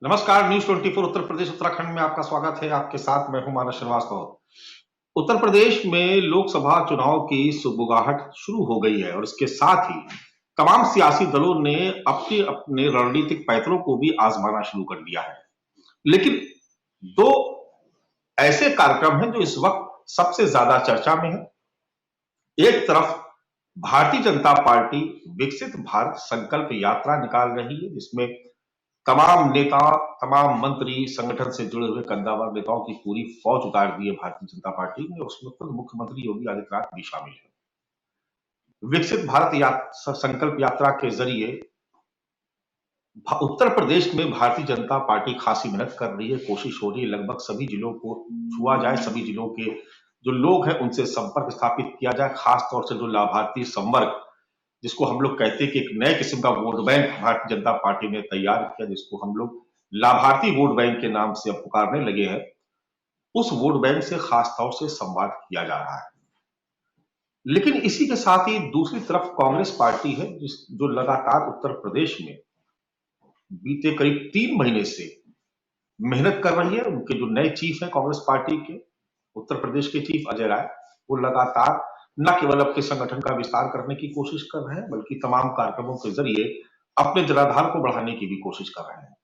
नमस्कार। न्यूज 24 उत्तर प्रदेश उत्तराखंड में आपका स्वागत है। आपके साथ मैं हूं मानस श्रीवास्तव। उत्तर प्रदेश में लोकसभा चुनाव की सुगबुगाहट शुरू हो गई है और इसके साथ ही तमाम सियासी दलों ने अपने अपने रणनीतिक पैंतरों को भी आजमाना शुरू कर दिया है। लेकिन दो ऐसे कार्यक्रम हैं जो इस वक्त सबसे ज्यादा चर्चा में है। एक तरफ भारतीय जनता पार्टी विकसित भारत संकल्प यात्रा निकाल रही है, जिसमें तमाम नेता, तमाम मंत्री, संगठन से जुड़े हुए कद्दावर नेताओं की पूरी फौज उतार दी है भारतीय जनता पार्टी ने। उसमें खुद मुख्यमंत्री योगी आदित्यनाथ भी शामिल है। विकसित भारत संकल्प यात्रा के जरिए उत्तर प्रदेश में भारतीय जनता पार्टी खासी मेहनत कर रही है, कोशिश हो रही है लगभग सभी जिलों को छुआ जाए, सभी जिलों के जो लोग हैं उनसे संपर्क स्थापित किया जाए। खास तौर से जो लाभार्थी संवर्ग, जिसको हम लोग कहते हैं कि एक नए किस्म का vote bank Bharatiya Janata party ने तैयार किया, जिसको हम लोग लाभार्थी वोट बैंक के नाम से अब पुकारने लगे हैं, उस वोट बैंक से खास तौर से संवाद किया जा रहा है। लेकिन इसी के साथ ही दूसरी तरफ कांग्रेस पार्टी है, जो लगातार उत्तर प्रदेश में बीते करीब 3 महीने से मेहनत कर रही है। उनके जो नए चीफ है कांग्रेस पार्टी के, उत्तर प्रदेश के चीफ अजय राय, वो लगातार न केवल अपने संगठन का विस्तार करने की कोशिश कर रहे हैं, बल्कि तमाम कार्यक्रमों के जरिए अपने जनाधार को बढ़ाने की भी कोशिश कर रहे हैं।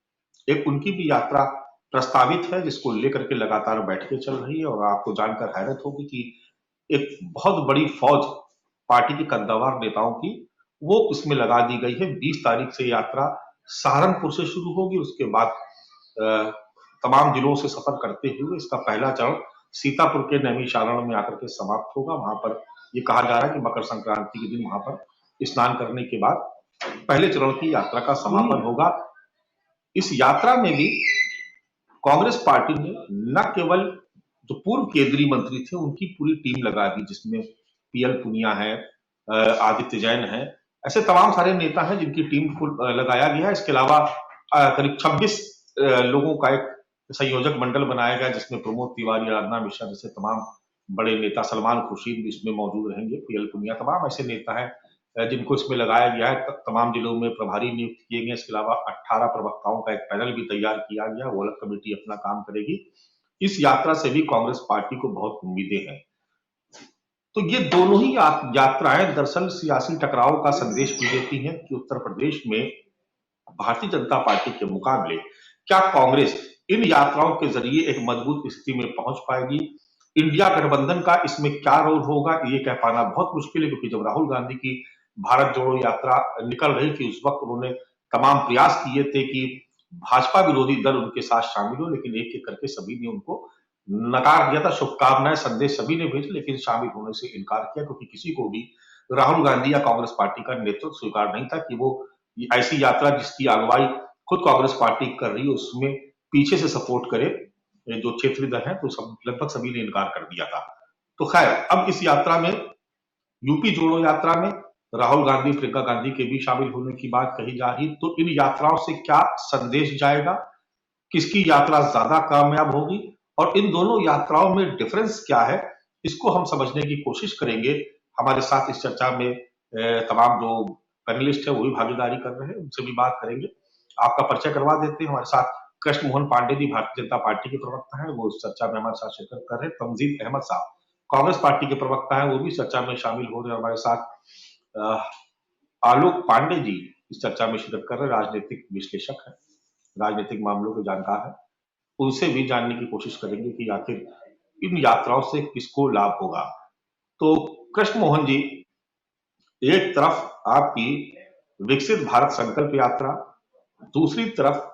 एक उनकी भी यात्रा प्रस्तावित है, जिसको लेकर के लगातार बैठकें चल रही है और आपको जानकर हैरत होगी कि एक बहुत बड़ी फौज पार्टी के कद्दावर नेताओं की वो इसमें लगा दी गई है। 20 तारीख से यात्रा सहारनपुर से शुरू होगी, उसके बाद तमाम जिलों से सफर करते हुए इसका पहला चरण सीतापुर के नैमिषारण्य में आकर के समाप्त होगा। वहां पर ये कहा जा रहा है कि मकर संक्रांति के दिन वहां पर स्नान करने के बाद पहले चरण की यात्रा का समापन होगा। इस यात्रा में भी कांग्रेस पार्टी ने न केवल जो पूर्व केंद्रीय मंत्री थे उनकी पूरी टीम लगा दी, जिसमें पीएल पुनिया है, आदित्य जैन है, ऐसे तमाम सारे नेता हैं जिनकी टीम को लगाया गया है। इसके अलावा करीब 26 लोगों का एक संयोजक मंडल बनाया गया, जिसमें प्रमोद तिवारी, आराधना मिश्रा जैसे तमाम बड़े नेता, सलमान खुर्शीद भी इसमें मौजूद रहेंगे, पीएल पुनिया, तमाम ऐसे नेता हैं जिनको इसमें लगाया गया है। तमाम जिलों में प्रभारी नियुक्त किए गए। इसके अलावा 18 प्रवक्ताओं का एक पैनल भी तैयार किया गया, वो अलग कमेटी अपना काम करेगी। इस यात्रा से भी कांग्रेस पार्टी को बहुत उम्मीदें हैं। तो ये दोनों ही यात्राएं दरअसल सियासी टकराव का संदेश भी देती हैं कि उत्तर प्रदेश में भारतीय जनता पार्टी के मुकाबले क्या कांग्रेस इन यात्राओं के जरिए एक मजबूत स्थिति में पहुंच पाएगी। इंडिया गठबंधन का इसमें क्या रोल होगा, ये कह पाना बहुत मुश्किल है, क्योंकि जब राहुल गांधी की भारत जोड़ो यात्रा निकल रही थी उस वक्त उन्होंने तमाम प्रयास किए थे कि भाजपा विरोधी दल उनके साथ शामिल हो, लेकिन एक एक करके सभी ने उनको नकार दिया था। शुभकामनाएं संदेश सभी ने भेजे, लेकिन शामिल होने से इनकार किया, क्योंकि किसी को भी राहुल गांधी या कांग्रेस पार्टी का नेतृत्व स्वीकार नहीं था कि वो ऐसी यात्रा जिसकी अगुवाई खुद कांग्रेस पार्टी कर रही है उसमें पीछे से सपोर्ट करे जो क्षेत्रीय दल है, तो लगभग सभी ने इनकार कर दिया था। तो खैर, अब इस यात्रा में, यूपी जोड़ो यात्रा में राहुल गांधी, प्रियंका गांधी के भी शामिल होने की बात कही जा रही। तो इन यात्राओं से क्या संदेश जाएगा, किसकी यात्रा ज्यादा कामयाब होगी और इन दोनों यात्राओं में डिफरेंस क्या है, इसको हम समझने की कोशिश करेंगे। हमारे साथ इस चर्चा में तमाम जो पैनलिस्ट है वो भी भागीदारी कर रहे हैं, उनसे भी बात करेंगे। आपका परिचय करवा देते हैं। हमारे साथ कृष्ण मोहन पांडे जी भारतीय जनता पार्टी के प्रवक्ता हैं, वो इस चर्चा में हमारे साथ शिरकत कर रहे हैं। तंजीम अहमद साहब कांग्रेस पार्टी के प्रवक्ता हैं, वो भी चर्चा में शामिल हो रहे हैं। हमारे साथ आलोक पांडे जी इस चर्चा में शिरकत कर रहे हैं, राजनीतिक विश्लेषक है, राजनीतिक मामलों के जानकार है। उनसे भी जानने की कोशिश करेंगे कि आखिर इन यात्राओं से किसको लाभ होगा। तो कृष्ण मोहन जी, एक तरफ आपकी विकसित भारत संकल्प यात्रा, दूसरी तरफ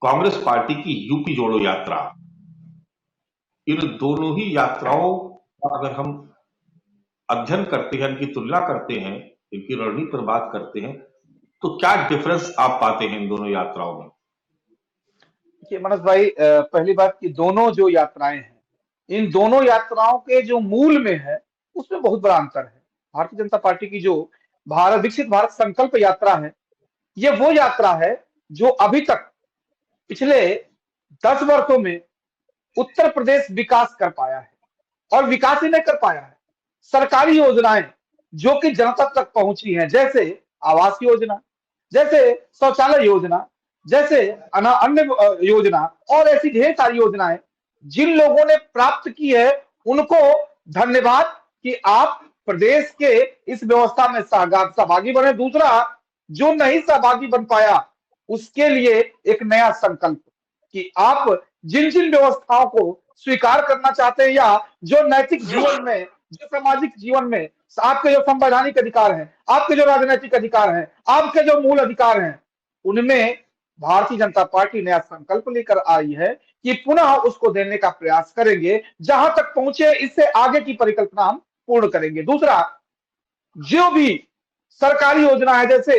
कांग्रेस पार्टी की यूपी जोड़ो यात्रा, इन दोनों ही यात्राओं का अगर हम अध्ययन करते हैं, इनकी तुलना करते हैं, इनकी रणनीति पर बात करते हैं, तो क्या डिफरेंस आप पाते हैं इन दोनों यात्राओं में? देखिए मनोज भाई, पहली बात कि दोनों जो यात्राएं हैं, इन दोनों यात्राओं के जो मूल में है उसमें बहुत बड़ा अंतर है। भारतीय जनता पार्टी की जो विकसित भारत संकल्प यात्रा है, ये वो यात्रा है जो अभी तक पिछले 10 वर्षों में उत्तर प्रदेश विकास कर पाया है। और विकास ही नहीं कर पाया है, सरकारी योजनाएं जो कि जनता तक पहुंची हैं, जैसे आवास योजना, जैसे शौचालय योजना, जैसे अन्य योजना और ऐसी ढेर सारी योजनाएं जिन लोगों ने प्राप्त की है, उनको धन्यवाद कि आप प्रदेश के इस व्यवस्था में सहभागी बने। दूसरा, जो नहीं सहभागी बन पाया, उसके लिए एक नया संकल्प कि आप जिन जिन व्यवस्थाओं को स्वीकार करना चाहते हैं, या जो नैतिक जीवन में, जो सामाजिक जीवन में आपके जो संवैधानिक अधिकार हैं, आपके जो राजनीतिक अधिकार हैं, आपके जो मूल अधिकार हैं, उनमें भारतीय जनता पार्टी नया संकल्प लेकर आई है कि पुनः उसको देने का प्रयास करेंगे। जहां तक पहुंचे, इससे आगे की परिकल्पना हम पूर्ण करेंगे। दूसरा, जो भी सरकारी योजना है, जैसे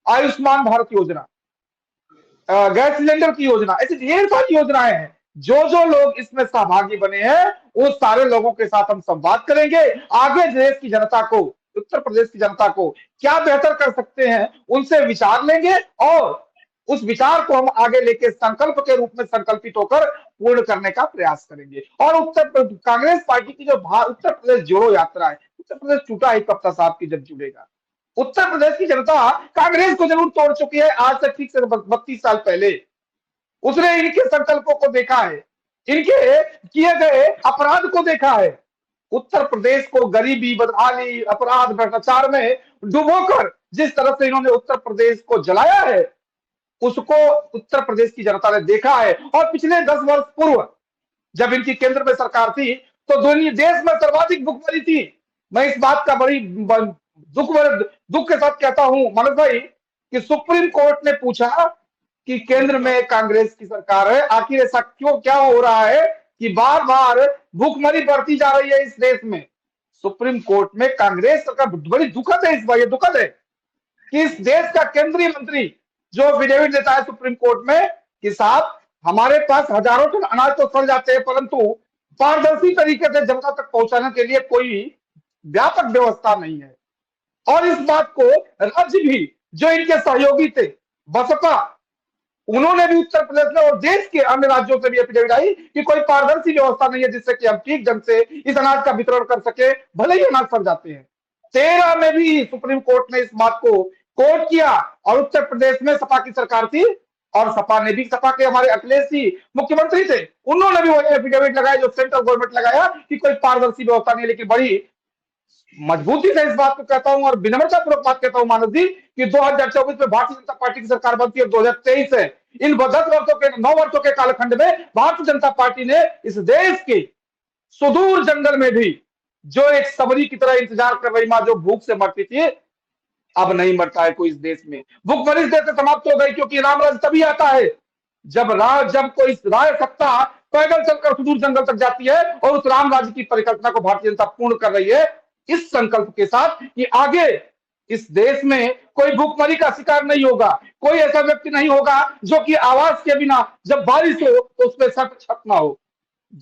आयुष्मान भारत योजना, गैस सिलेंडर की योजना, ऐसी ढेर सारी योजनाएं हैं। जो जो लोग इसमें सहभागी बने हैं, उन सारे लोगों के साथ हम संवाद करेंगे। आगे देश की जनता को, उत्तर प्रदेश की जनता को क्या बेहतर कर सकते हैं, उनसे विचार लेंगे और उस विचार को हम आगे लेके संकल्प के रूप में संकल्पित होकर पूर्ण करने का प्रयास करेंगे। और कांग्रेस पार्टी की जो उत्तर प्रदेश जोड़ो यात्रा है, उत्तर प्रदेश टूटा ही कब था साहब की जब जुड़ेगा। उत्तर प्रदेश की जनता कांग्रेस को जरूर तोड़ चुकी है, आज से ठीक से 32 साल पहले। उसने इनके संकल्पों को देखा है, इनके किए गए अपराध को देखा है। उत्तर प्रदेश को गरीबी, बदहाली, अपराध, भ्रष्टाचार में डुबोकर जिस तरह से इन्होंने उत्तर प्रदेश को जलाया है, उसको उत्तर प्रदेश की जनता ने देखा है। और पिछले 10 वर्ष पूर्व जब इनकी केंद्र में सरकार थी, तो देश में सर्वाधिक भुखमरी थी। मैं इस बात का बड़ी दुख के साथ कहता हूं मनोज भाई, कि सुप्रीम कोर्ट ने पूछा कि केंद्र में कांग्रेस की सरकार है, आखिर ऐसा क्यों, क्या हो रहा है कि बार बार भुखमरी बढ़ती जा रही है इस देश में। सुप्रीम कोर्ट में कांग्रेस सरकार, बड़ी दुखद है इस बार, ये दुखद है कि इस देश का केंद्रीय मंत्री जो एफिडेविट देता है सुप्रीम कोर्ट में कि साहब हमारे पास हजारों टन अनाज तो सड़ जाते हैं, परंतु पारदर्शी तरीके से जनता तक पहुंचाने के लिए कोई व्यापक व्यवस्था नहीं है। और इस बात को राज्य भी, जो इनके सहयोगी थे बसपा, उन्होंने भी उत्तर प्रदेश में और देश के अन्य राज्यों से भी एफिडेविट आई कि कोई पारदर्शी व्यवस्था नहीं है जिससे कि हम ठीक ढंग से इस अनाज का वितरण कर सके, भले ही अनाज सड़ जाते हैं। 13 में भी सुप्रीम कोर्ट ने इस बात को कोर्ट किया, और उत्तर प्रदेश में सपा की सरकार थी, और सपा ने भी, सपा के हमारे अखिलेश जी मुख्यमंत्री थे, उन्होंने भी वही एफिडेविट लगाया जो सेंट्रल गवर्नमेंट लगाया कि कोई पारदर्शी व्यवस्था नहीं है। लेकिन बड़ी मजबूती से इस बात को कहता हूं और विनम्रता पूर्वक बात कहता हूं मानव जी, कि 2024 में भारतीय जनता पार्टी की सरकार बनती है, 2023 है, इन 10 वर्षों के, 9 वर्षों के कालखंड में भारतीय जनता पार्टी ने इस देश के सुदूर जंगल में भी, जो एक सबरी की तरह इंतजार कर रही मां जो भूख से मरती थी, अब नहीं मरता है कोई इस देश में। भूखमरी इस देश से समाप्त हो गई, क्योंकि राम राज्य तभी आता है जब कोई राय सत्ता पैदल चलकर सुदूर जंगल तक जाती है, और उस राम राज्य की परिकल्पना को भारतीय जनता पूर्ण कर रही है, इस संकल्प के साथ कि आगे इस देश में कोई भूखमरी का शिकार नहीं होगा, कोई ऐसा व्यक्ति नहीं होगा जो कि आवास के बिना जब बारिश हो तो उसमें छत ना हो,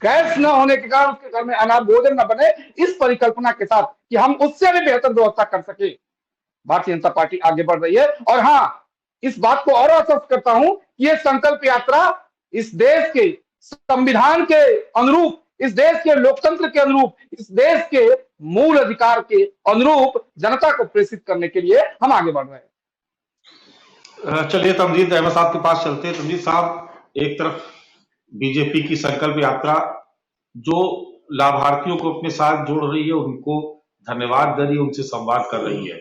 गैस न होने के कारण उसके घर में अनाज भोजन न बने। इस परिकल्पना के साथ कि हम उससे भी बेहतर व्यवस्था कर सके, भारतीय जनता पार्टी आगे बढ़ रही है। और हाँ, इस बात को और आश्वस्त करता हूं कि यह संकल्प यात्रा इस देश के संविधान के अनुरूप, इस देश के लोकतंत्र के अनुरूप, इस देश के मूल अधिकार के अनुरूप जनता को प्रेषित करने के लिए हम आगे बढ़ रहे हैं। चलिए तमजीद अहमद साहब के पास चलते हैं। तमजीद साहब, एक तरफ बीजेपी की संकल्प यात्रा जो लाभार्थियों को अपने साथ जोड़ रही है, उनको धन्यवाद दे रही है, उनसे संवाद कर रही है।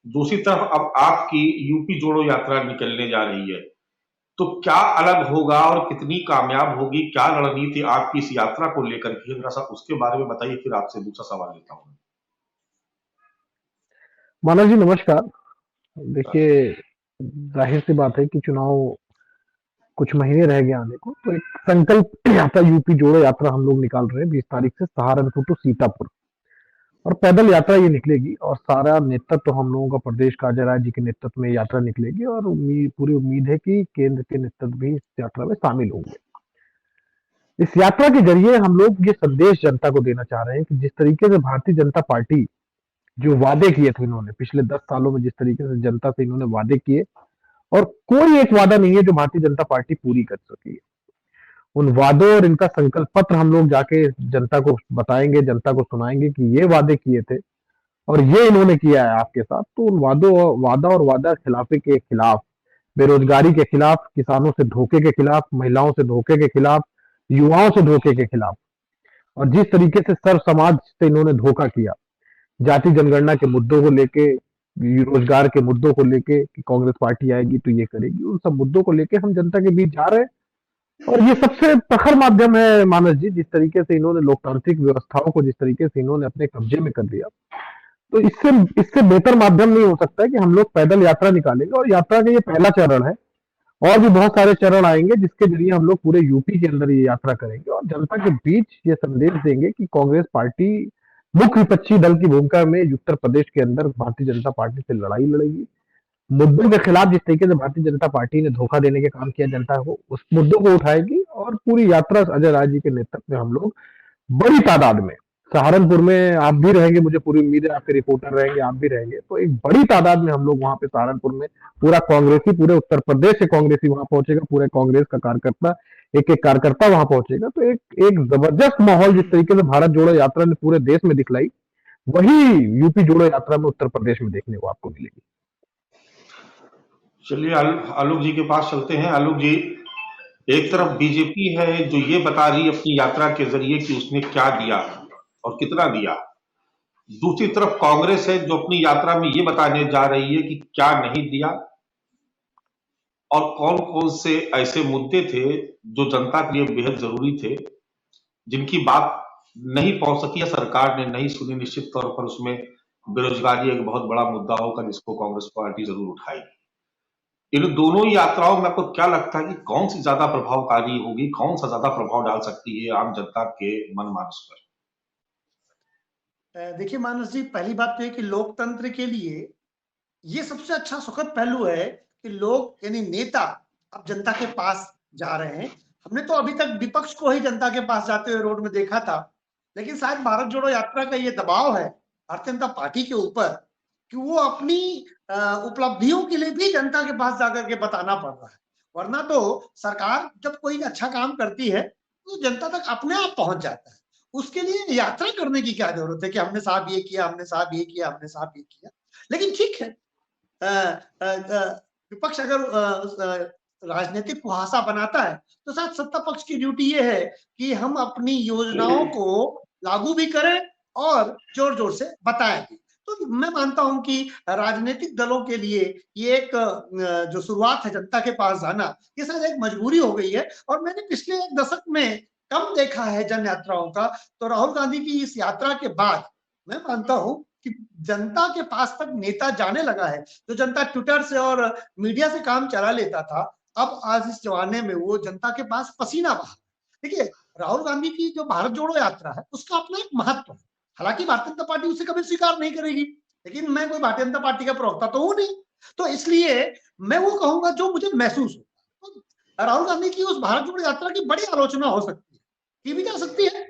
दूसरी तरफ अब आपकी यूपी जोड़ो यात्रा निकलने जा रही है, तो क्या अलग होगा और कितनी कामयाब होगी, क्या रणनीति आपकी इस यात्रा को लेकर के, जरा सा उसके बारे में बताइए, फिर आपसे दूसरा सवाल लेता हूं। मानव जी नमस्कार। देखिए, जाहिर सी बात है कि चुनाव कुछ महीने रह गए आने को, तो एक संकल्प यात्रा, यूपी जोड़ो यात्रा हम लोग निकाल रहे हैं 20 तारीख से सहारनपुर टू सीतापुर, और पैदल यात्रा ये निकलेगी, और सारा नेतृत्व तो हम लोगों का प्रदेश का अजय राय जी के नेतृत्व में यात्रा निकलेगी, और पूरी उम्मीद है कि केंद्र के नेतृत्व भी इस यात्रा में शामिल होंगे। इस यात्रा के जरिए हम लोग ये संदेश जनता को देना चाह रहे हैं कि जिस तरीके से भारतीय जनता पार्टी जो वादे किए थे इन्होंने पिछले 10 सालों में, जिस तरीके से जनता से इन्होंने वादे किए, और कोई एक वादा नहीं है जो भारतीय जनता पार्टी पूरी कर सकी है। उन वादों और इनका संकल्प पत्र हम लोग जाके जनता को बताएंगे, जनता को सुनाएंगे कि ये वादे किए थे और ये इन्होंने किया है आपके साथ। तो उन वादा और वादा खिलाफी के खिलाफ बेरोजगारी के खिलाफ, किसानों से धोखे के खिलाफ, महिलाओं से धोखे के खिलाफ, युवाओं से धोखे के खिलाफ। और जिस तरीके से सर्व समाज से इन्होंने धोखा किया, जाति जनगणना के मुद्दों को लेके, रोजगार के मुद्दों को लेके कि कांग्रेस पार्टी आएगी तो ये करेगी, उन सब मुद्दों को लेके हम जनता के बीच जा रहे हैं। और ये सबसे प्रखर माध्यम है मानस जी, जिस तरीके से इन्होंने लोकतांत्रिक व्यवस्थाओं को जिस तरीके से इन्होंने अपने कब्जे में कर लिया, तो इससे इससे बेहतर माध्यम नहीं हो सकता है कि हम लोग पैदल यात्रा निकालेंगे। और यात्रा का ये पहला चरण है, और भी बहुत सारे चरण आएंगे जिसके जरिए हम लोग पूरे यूपी के अंदर ये यात्रा करेंगे और जनता के बीच ये संदेश देंगे कि कांग्रेस पार्टी मुख्य विपक्षी दल की भूमिका में उत्तर प्रदेश के अंदर भारतीय जनता पार्टी से लड़ाई लड़ेगी। मुद्दों के खिलाफ जिस तरीके से भारतीय जनता पार्टी ने धोखा देने के काम किया जनता को, उस मुद्दों को उठाएगी। और पूरी यात्रा अजय राय जी के नेतृत्व में हम लोग बड़ी तादाद में, सहारनपुर में आप भी रहेंगे, मुझे पूरी उम्मीद है आपके रिपोर्टर रहेंगे, आप भी रहेंगे, तो एक बड़ी तादाद में हम लोग वहां पे सहारनपुर में पूरा कांग्रेसी, पूरे उत्तर प्रदेश से कांग्रेसी वहां पहुंचेगा, पूरे कांग्रेस का कार्यकर्ता, एक एक कार्यकर्ता वहां पहुंचेगा। तो एक एक जबरदस्त माहौल जिस तरीके से भारत जोड़ो यात्रा ने पूरे देश में दिखलाई, वही यूपी जोड़ो यात्रा में उत्तर प्रदेश में देखने को आपको मिलेगी। चलिए आलोक जी के पास चलते हैं। आलोक जी, एक तरफ बीजेपी है जो ये बता रही है अपनी यात्रा के जरिए कि उसने क्या दिया और कितना दिया, दूसरी तरफ कांग्रेस है जो अपनी यात्रा में ये बताने जा रही है कि क्या नहीं दिया और कौन कौन से ऐसे मुद्दे थे जो जनता के लिए बेहद जरूरी थे, जिनकी बात नहीं पहुंच सकी या सरकार ने नहीं सुनी। निश्चित तौर पर उसमें बेरोजगारी एक बहुत बड़ा मुद्दा होगा जिसको कांग्रेस पार्टी जरूर उठाएगी। इन दोनों यात्राओं में आपको क्या लगता है कि कौन सी ज्यादा प्रभावकारी होगी, कौन सा ज्यादा प्रभाव डाल सकती है आम जनता के मन मानस पर? देखिए मानस जी, पहली बात तो है कि लोकतंत्र के लिए ये सबसे अच्छा सुखद पहलू है कि लोग यानी नेता अब जनता के पास जा रहे हैं। हमने तो अभी तक विपक्ष को ही जनता के पास जाते हुए रोड में देखा था, लेकिन शायद भारत जोड़ो यात्रा का ये दबाव है भारतीय जनता पार्टी के ऊपर कि वो अपनी उपलब्धियों के लिए भी जनता के पास जाकर के बताना पड़ रहा है। वरना तो सरकार जब कोई अच्छा काम करती है तो जनता तक अपने आप पहुंच जाता है। उसके लिए यात्रा करने की क्या जरूरत है कि हमने साहब ये किया, हमने साहब ये किया, हमने साहब ये किया। लेकिन ठीक है, विपक्ष अगर राजनीतिक कुहासा बनाता है तो शायद सत्ता पक्ष की ड्यूटी ये है कि हम अपनी योजनाओं को लागू भी करें और जोर जोर से बताएं भी। तो मैं मानता हूं कि राजनीतिक दलों के लिए ये एक जो शुरुआत है जनता के पास जाना, ये शायद एक मजबूरी हो गई है। और मैंने पिछले एक दशक में कम देखा है जन यात्राओं का, तो राहुल गांधी की इस यात्रा के बाद मैं मानता हूं कि जनता के पास तक नेता जाने लगा है। जो जनता ट्विटर से और मीडिया से काम चला लेता था, अब आज इस जमाने में वो जनता के पास पसीना बहा। देखिए, राहुल गांधी की जो भारत जोड़ो यात्रा है उसका अपना एक महत्व है। हालांकि भारतीय जनता पार्टी उसे कभी स्वीकार नहीं करेगी, लेकिन मैं कोई भारतीय जनता पार्टी का प्रवक्ता तो हूं नहीं, तो इसलिए मैं वो कहूंगा जो मुझे महसूस हो। तो राहुल गांधी की उस भारत जोड़ो यात्रा की बड़ी आलोचना हो सकती है, की भी जा सकती है,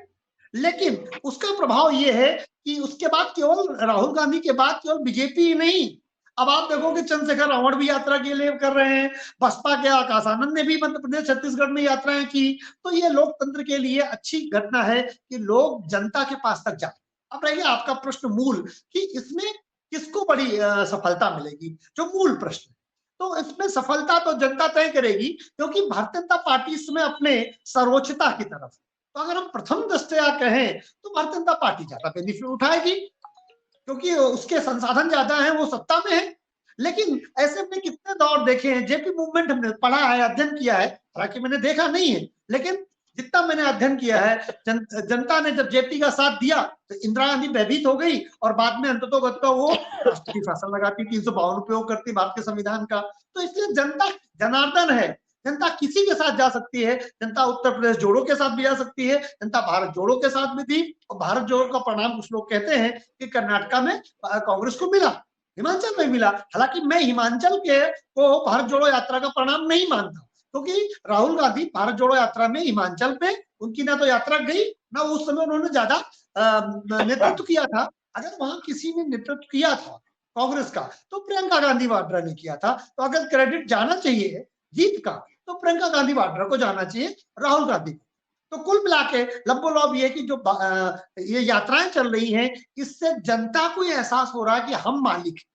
लेकिन उसका प्रभाव ये है कि उसके बाद केवल राहुल गांधी के बाद केवल बीजेपी ही नहीं, अब आप देखोगे चंद्रशेखर रावण भी यात्रा के लिए कर रहे हैं, बसपा के आकाश आनंद ने भी मध्य प्रदेश छत्तीसगढ़ में यात्राएं की। तो ये लोकतंत्र के लिए अच्छी घटना है कि लोग जनता के पास तक जाए। अब रहिए आपका प्रश्न मूल कि इसमें किसको बड़ी सफलता मिलेगी, जो मूल प्रश्न है, तो इसमें सफलता तो जनता तय करेगी, क्योंकि भारतीय जनता पार्टी इसमें अपने सर्वोच्चता की तरफ। तो अगर हम प्रथम दृष्टया कहें तो भारतीय जनता पार्टी ज्यादा बेनिफिट उठाएगी, क्योंकि उसके संसाधन ज्यादा हैं, वो सत्ता में है। लेकिन ऐसे में कितने दौर देखे हैं, जेपी मूवमेंट हमने पढ़ा है, अध्ययन किया है, हालांकि मैंने देखा नहीं है, लेकिन जितना मैंने अध्ययन किया है, जनता ने जब जेपी का साथ दिया तो इंदिरा गांधी भयभीत हो गई और बाद में अंततोगत्वा वो राष्ट्रपति शासन लगाती, 352 उपयोग करती भारत के संविधान का। तो इसलिए जनता जनार्दन है, जनता किसी के साथ जा सकती है। जनता उत्तर प्रदेश जोड़ो के साथ भी जा सकती है, जनता भारत जोड़ो के साथ भी थी, और भारत जोड़ो का परिणाम कुछ लोग कहते हैं कि कर्नाटका में कांग्रेस को मिला, हिमाचल में मिला। हालांकि मैं हिमाचल के को भारत जोड़ो यात्रा का परिणाम नहीं मानता, क्योंकि राहुल गांधी भारत जोड़ो यात्रा में हिमाचल में उनकी ना तो यात्रा गई, ना उस समय उन्होंने ज्यादा नेतृत्व किया था। अगर वहां किसी ने नेतृत्व किया था कांग्रेस का तो प्रियंका गांधी वाड्रा ने किया था। तो अगर क्रेडिट जाना चाहिए जीत का तो प्रियंका गांधी वाड्रा को जाना चाहिए, राहुल गांधी को। तो कुल मिला के लबोलब ये कि जो ये यात्राएं चल रही हैं, इससे जनता को ये एहसास हो रहा है कि हम मालिक हैं,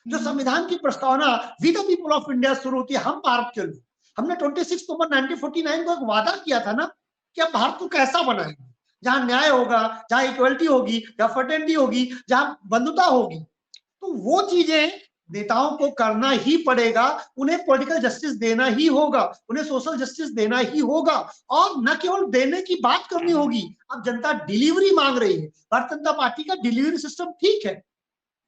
जो संविधान की प्रस्तावना we the people of India शुरू होती है, हम भारत के लोग। हमने 26 नवंबर 1949 को एक वादा किया था ना कि अब भारत को कैसा बनाएंगे, जहां न्याय होगा, जहां इक्वलिटी होगी, जहां फर्टेनिटी होगी, जहां बंधुता होगी। तो वो चीजें नेताओं को करना ही पड़ेगा, उन्हें पॉलिटिकल जस्टिस देना ही होगा, उन्हें सोशल जस्टिस देना ही होगा, और न केवल देने की बात करनी होगी। अब जनता डिलीवरी मांग रही है। भारतीय जनता पार्टी का डिलीवरी सिस्टम ठीक है,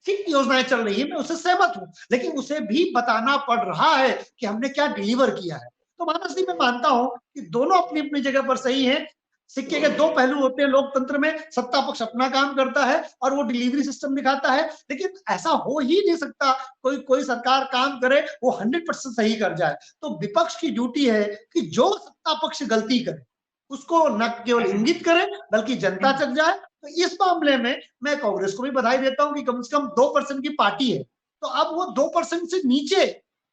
ठीक योजनाएं चल रही है, मैं उससे सहमत हूं, लेकिन उसे भी बताना पड़ रहा है कि हमने क्या डिलीवर किया है। तो मानस जी, मैं मानता हूं कि दोनों अपनी अपनी जगह पर सही हैं। सिक्के के दो पहलू होते हैं लोकतंत्र में, सत्ता पक्ष अपना काम करता है और वो डिलीवरी सिस्टम दिखाता है, लेकिन ऐसा हो ही नहीं सकता कोई कोई सरकार काम करे वो 100% सही कर जाए। तो विपक्ष की ड्यूटी है कि जो सत्ता पक्ष गलती करे उसको न केवल इंगित करे बल्कि जनता तक जाए। तो इस मामले में मैं कांग्रेस को भी बधाई देता हूं कि कम से कम 2% की पार्टी है, तो अब वो 2% से नीचे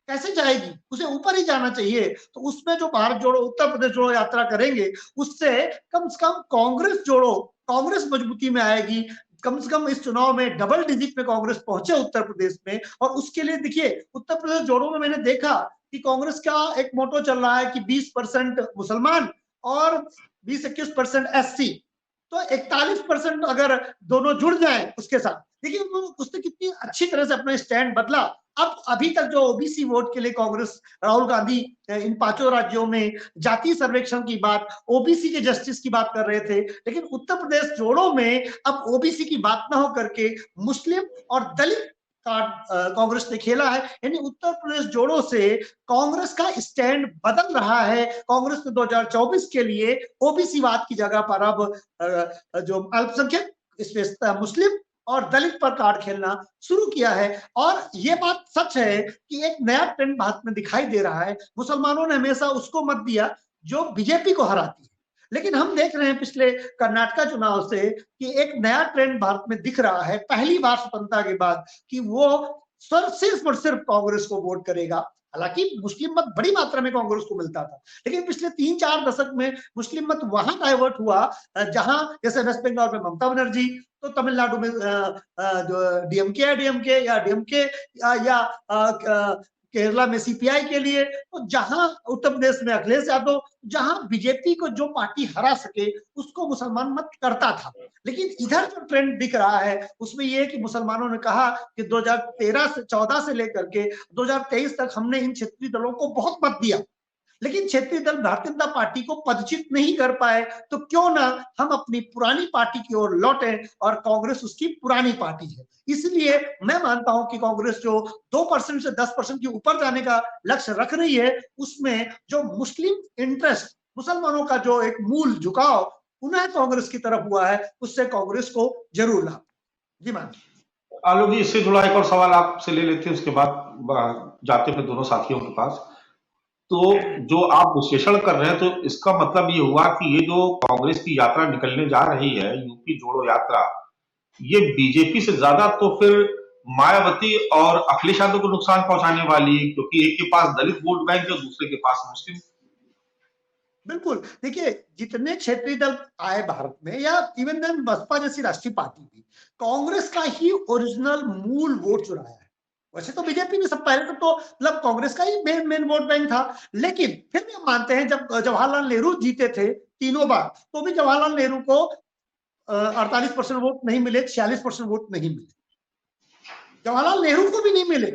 कैसे जाएगी, उसे ऊपर ही जाना चाहिए। तो उसमें जो भारत जोड़ो उत्तर प्रदेश जोड़ो यात्रा करेंगे, उससे कम कांग्रेस जोड़ो, कांग्रेस मजबूती में आएगी। कम से कम इस चुनाव में डबल डिजिट में कांग्रेस पहुंचे उत्तर प्रदेश में। और उसके लिए देखिए, उत्तर प्रदेश जोड़ो में मैंने देखा कि कांग्रेस का एक मोटो चल रहा है कि 20% मुसलमान और 20-21% एससी, तो 41% अगर दोनों जुड़ जाए उसके साथ। देखिए उसने कितनी अच्छी तरह से अपना स्टैंड बदला। अब अभी तक जो ओबीसी वोट के लिए कांग्रेस, राहुल गांधी इन 5 राज्यों में जातीय सर्वेक्षण की बात, ओबीसी के जस्टिस की बात कर रहे थे, लेकिन उत्तर प्रदेश जोड़ो में अब ओबीसी की बात ना हो करके मुस्लिम और दलित कार्ड कांग्रेस ने खेला है। यानी उत्तर प्रदेश जोड़ो से कांग्रेस का स्टैंड बदल रहा है। कांग्रेस ने 2024 के लिए ओबीसी वाद की जगह पर अब जो अल्पसंख्यक मुस्लिम और दलित पर कार्ड खेलना शुरू किया है। और ये बात सच है कि एक नया ट्रेंड भारत में दिखाई दे रहा है। मुसलमानों ने हमेशा उसको मत दिया जो बीजेपी को हराती है, लेकिन हम देख रहे हैं पिछले कर्नाटका चुनाव से कि एक नया ट्रेंड भारत में दिख रहा है, पहली बार स्वतंत्रता के बाद, कि वो सिर्फ और सिर्फ कांग्रेस को वोट करेगा। हालांकि मुस्लिम मत बड़ी मात्रा में कांग्रेस को मिलता था, लेकिन पिछले 3-4 दशक में मुस्लिम मत वहां डाइवर्ट हुआ जहां, जैसे वेस्ट बंगाल में ममता बनर्जी, तो तमिलनाडु में डीएमके या डीएमके या केरला में सीपीआई के लिए, तो जहां उत्तर प्रदेश में अखिलेश यादव, जहां बीजेपी को जो पार्टी हरा सके उसको मुसलमान मत करता था। लेकिन इधर जो ट्रेंड दिख रहा है उसमें यह है कि मुसलमानों ने कहा कि 2014 से लेकर के 2023 तक हमने इन क्षेत्रीय दलों को बहुत मत दिया, लेकिन क्षेत्रीय दल भारतीय जनता पार्टी को पदच्युत नहीं कर पाए, तो क्यों ना हम अपनी पुरानी पार्टी की ओर लौटे, और कांग्रेस उसकी पुरानी पार्टी है। इसलिए मैं मानता हूं कि कांग्रेस जो 2% से 10% के ऊपर जाने का लक्ष्य रख रही है, उसमें जो मुस्लिम इंटरेस्ट, मुसलमानों का जो एक मूल झुकाव उन्हें कांग्रेस की तरफ हुआ है, उससे कांग्रेस को जरूर लाभ। जी मान आलोक जी, इससे जुड़ा एक और सवाल आपसे ले लेते हैं, उसके बाद जाते हैं दोनों साथियों के पास। तो जो आप विश्लेषण कर रहे हैं, तो इसका मतलब ये हुआ कि ये जो कांग्रेस की यात्रा निकलने जा रही है, यूपी जोड़ो यात्रा, ये बीजेपी से ज्यादा तो फिर मायावती और अखिलेश यादव को नुकसान पहुंचाने वाली है, क्योंकि एक के पास दलित वोट बैंक है, दूसरे के पास मुस्लिम। बिल्कुल, देखिए जितने क्षेत्रीय दल आए भारत में, या इवन देन बसपा जैसी राष्ट्रीय पार्टी भी कांग्रेस का ही ओरिजिनल मूल वोट चुराया है। वैसे तो बीजेपी ने सब पहले तो मतलब कांग्रेस का ही मेन वोट बैंक था, लेकिन फिर भी हम मानते हैं जब जवाहरलाल नेहरू जीते थे 3 बार, तो भी जवाहरलाल नेहरू को 48% वोट नहीं मिले, 46% वोट नहीं मिले, जवाहरलाल नेहरू को भी नहीं मिले।